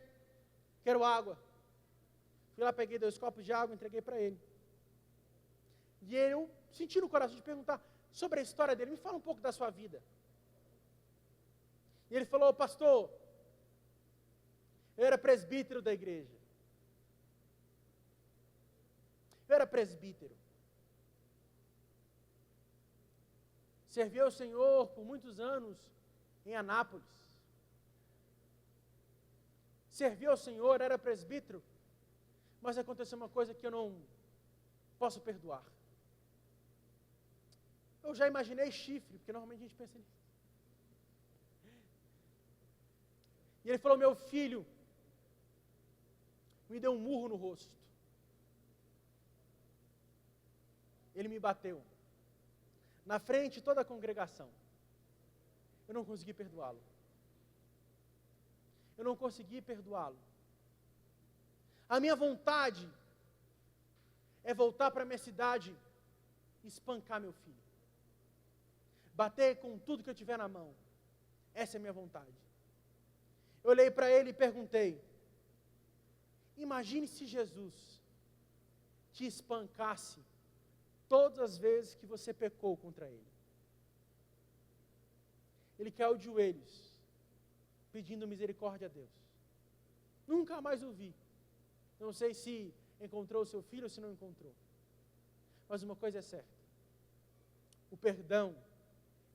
Quero água. Fui lá, peguei 2 copos de água, entreguei para ele. E eu senti no coração de perguntar sobre a história dele. Me fala um pouco da sua vida. E ele falou: pastor, eu era presbítero da igreja. Eu era presbítero. Servi ao Senhor por muitos anos em Anápolis. Servi ao Senhor, era presbítero, mas aconteceu uma coisa que eu não posso perdoar. Eu já imaginei chifre, porque normalmente a gente pensa nisso. E ele falou: meu filho me deu um murro no rosto. Ele me bateu. Na frente de toda a congregação. Eu não consegui perdoá-lo. Eu não consegui perdoá-lo. A minha vontade é voltar para a minha cidade e espancar meu filho. Bater com tudo que eu tiver na mão. Essa é a minha vontade. Eu olhei para ele e perguntei: imagine se Jesus te espancasse todas as vezes que você pecou contra ele. Ele caiu de joelhos, pedindo misericórdia a Deus. Nunca mais o vi. Não sei se encontrou o seu filho ou se não encontrou. Mas uma coisa é certa: o perdão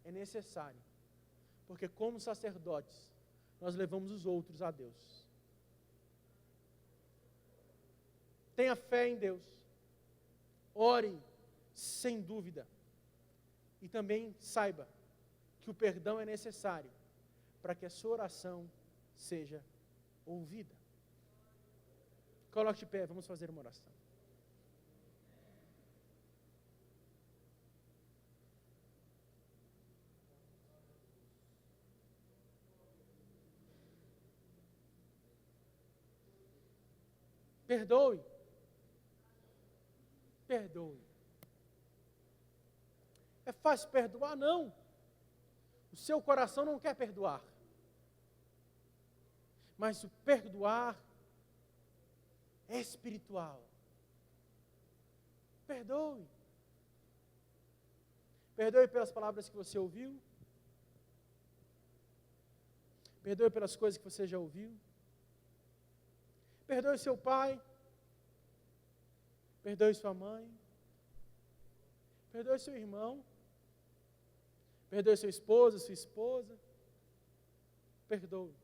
é necessário, Porque como sacerdotes, nós levamos os outros a Deus. Tenha fé em Deus. Ore sem dúvida. E também saiba que o perdão é necessário para que a sua oração seja ouvida. Coloque de pé, vamos fazer uma oração. Perdoe. Perdoe. É fácil perdoar? Não. O seu coração não quer perdoar. Mas o perdoar é espiritual. Perdoe. Perdoe pelas palavras que você ouviu. Perdoe pelas coisas que você já ouviu. Perdoe seu pai. Perdoe sua mãe. Perdoe seu irmão. Perdoe seu esposo, sua esposa. Perdoe.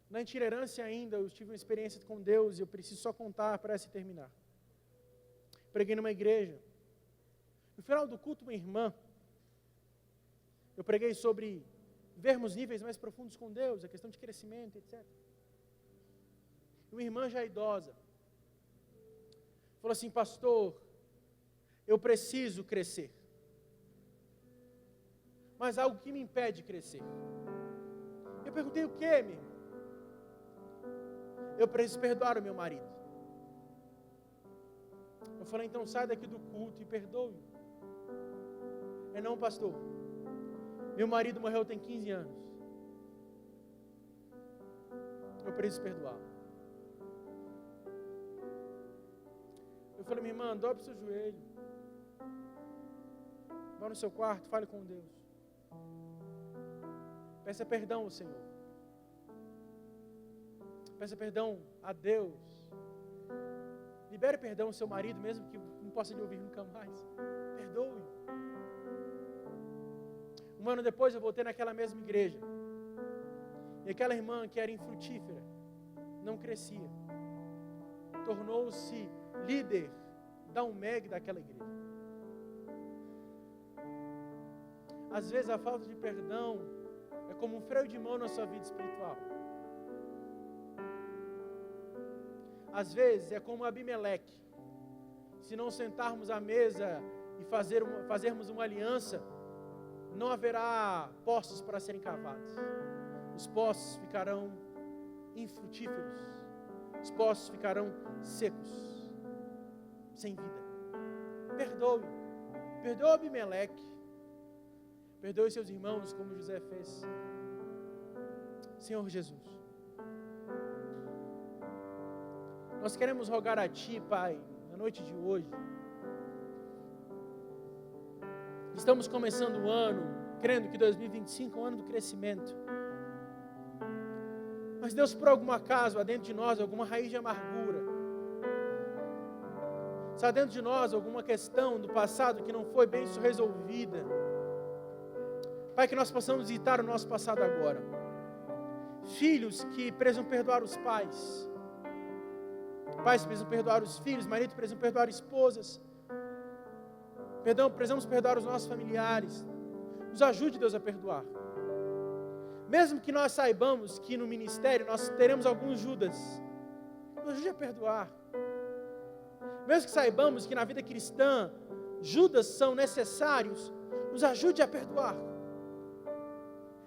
Na itinerância ainda, eu tive uma experiência com Deus e eu preciso só contar para se terminar. Preguei numa igreja. No final do culto, uma irmã, eu preguei sobre vermos níveis mais profundos com Deus, a questão de crescimento, etc. Uma irmã já idosa falou assim: pastor, eu preciso crescer, mas algo que me impede de crescer. Eu perguntei: o que, minha irmã? Eu preciso perdoar o meu marido. Eu falei: então sai daqui do culto e perdoe. Não, pastor, meu marido morreu tem 15 anos. Eu preciso perdoá-lo. Eu falei: minha irmã, dobre o seu joelho. Vá no seu quarto, fale com Deus. Peça perdão ao Senhor. Peça perdão a Deus. Libere perdão ao seu marido, mesmo que não possa lhe ouvir nunca mais. Perdoe. Um ano depois eu voltei naquela mesma igreja. E aquela irmã que era infrutífera, não crescia, tornou-se líder da UMEG daquela igreja. Às vezes a falta de perdão é como um freio de mão na sua vida espiritual. Às vezes é como Abimeleque. Se não sentarmos à mesa e fazermos uma aliança, não haverá poços para serem cavados. Os poços ficarão infrutíferos. Os poços ficarão secos, sem vida. Perdoe. Perdoe Abimeleque. Perdoe seus irmãos, como José fez. Senhor Jesus, nós queremos rogar a Ti, Pai, na noite de hoje. Estamos começando o ano, crendo que 2025 é um ano do crescimento. Mas Deus, por algum acaso, há dentro de nós alguma raiz de amargura. Se há dentro de nós alguma questão do passado que não foi bem resolvida, Pai, que nós possamos visitar o nosso passado agora. Filhos que precisam perdoar os pais. Pais que precisam perdoar os filhos, maridos que precisam perdoar esposas. Precisamos perdoar os nossos familiares. Nos ajude, Deus, a perdoar. Mesmo que nós saibamos que no ministério nós teremos alguns Judas, nos ajude a perdoar. Mesmo que saibamos que na vida cristã Judas são necessários, nos ajude a perdoar.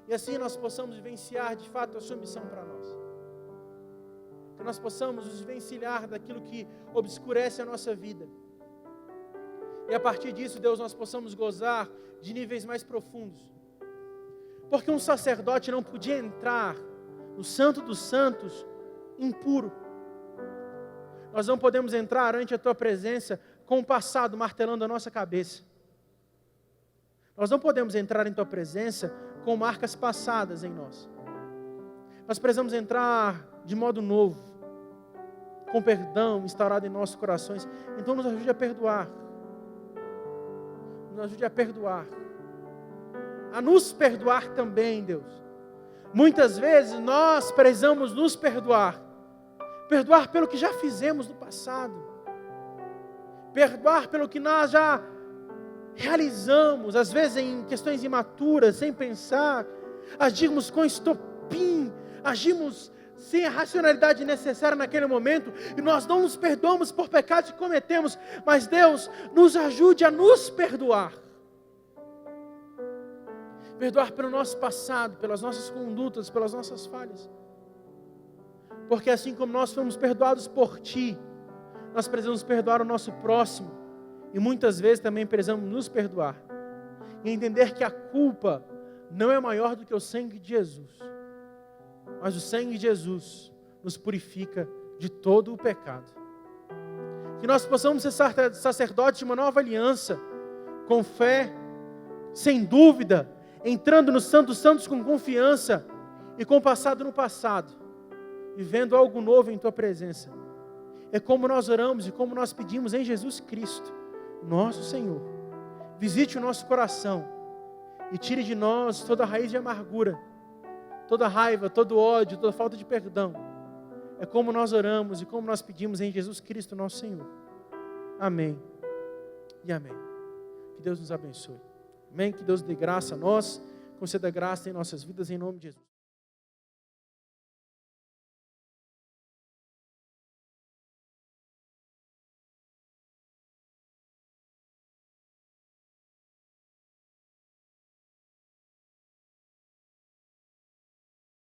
E assim nós possamos vivenciar de fato a sua missão para nós. Que nós possamos nos desvencilhar daquilo que obscurece a nossa vida. E a partir disso, Deus, nós possamos gozar de níveis mais profundos. Porque um sacerdote não podia entrar no Santo dos Santos impuro. Nós não podemos entrar ante a Tua presença com o passado martelando a nossa cabeça. Nós não podemos entrar em Tua presença com marcas passadas em nós. Nós precisamos entrar de modo novo, com perdão instaurado em nossos corações. Então nos ajude a perdoar. Nos ajude a perdoar. a nos perdoar também, Deus. Muitas vezes nós precisamos nos perdoar. Perdoar pelo que já fizemos no passado. Perdoar pelo que nós já realizamos, às vezes em questões imaturas, sem pensar. Agimos com estopim, agimos sem a racionalidade necessária naquele momento, e nós não nos perdoamos por pecados que cometemos, mas Deus nos ajude a nos perdoar. Perdoar pelo nosso passado, pelas nossas condutas, pelas nossas falhas. Porque assim como nós fomos perdoados por Ti, nós precisamos perdoar o nosso próximo, e muitas vezes também precisamos nos perdoar, e entender que a culpa não é maior do que o sangue de Jesus, mas o sangue de Jesus nos purifica de todo o pecado. Que nós possamos ser sacerdotes de uma nova aliança, com fé, sem dúvida, entrando no Santo dos Santos com confiança, e com o passado no passado, vivendo algo novo em Tua presença. É como nós oramos e como nós pedimos em Jesus Cristo, nosso Senhor. Visite o nosso coração e tire de nós toda a raiz de amargura, toda raiva, todo ódio, toda falta de perdão. É como nós oramos e como nós pedimos em Jesus Cristo, nosso Senhor. Amém e amém. Que Deus nos abençoe. Amém? Que Deus dê graça a nós, conceda graça em nossas vidas, em nome de Jesus.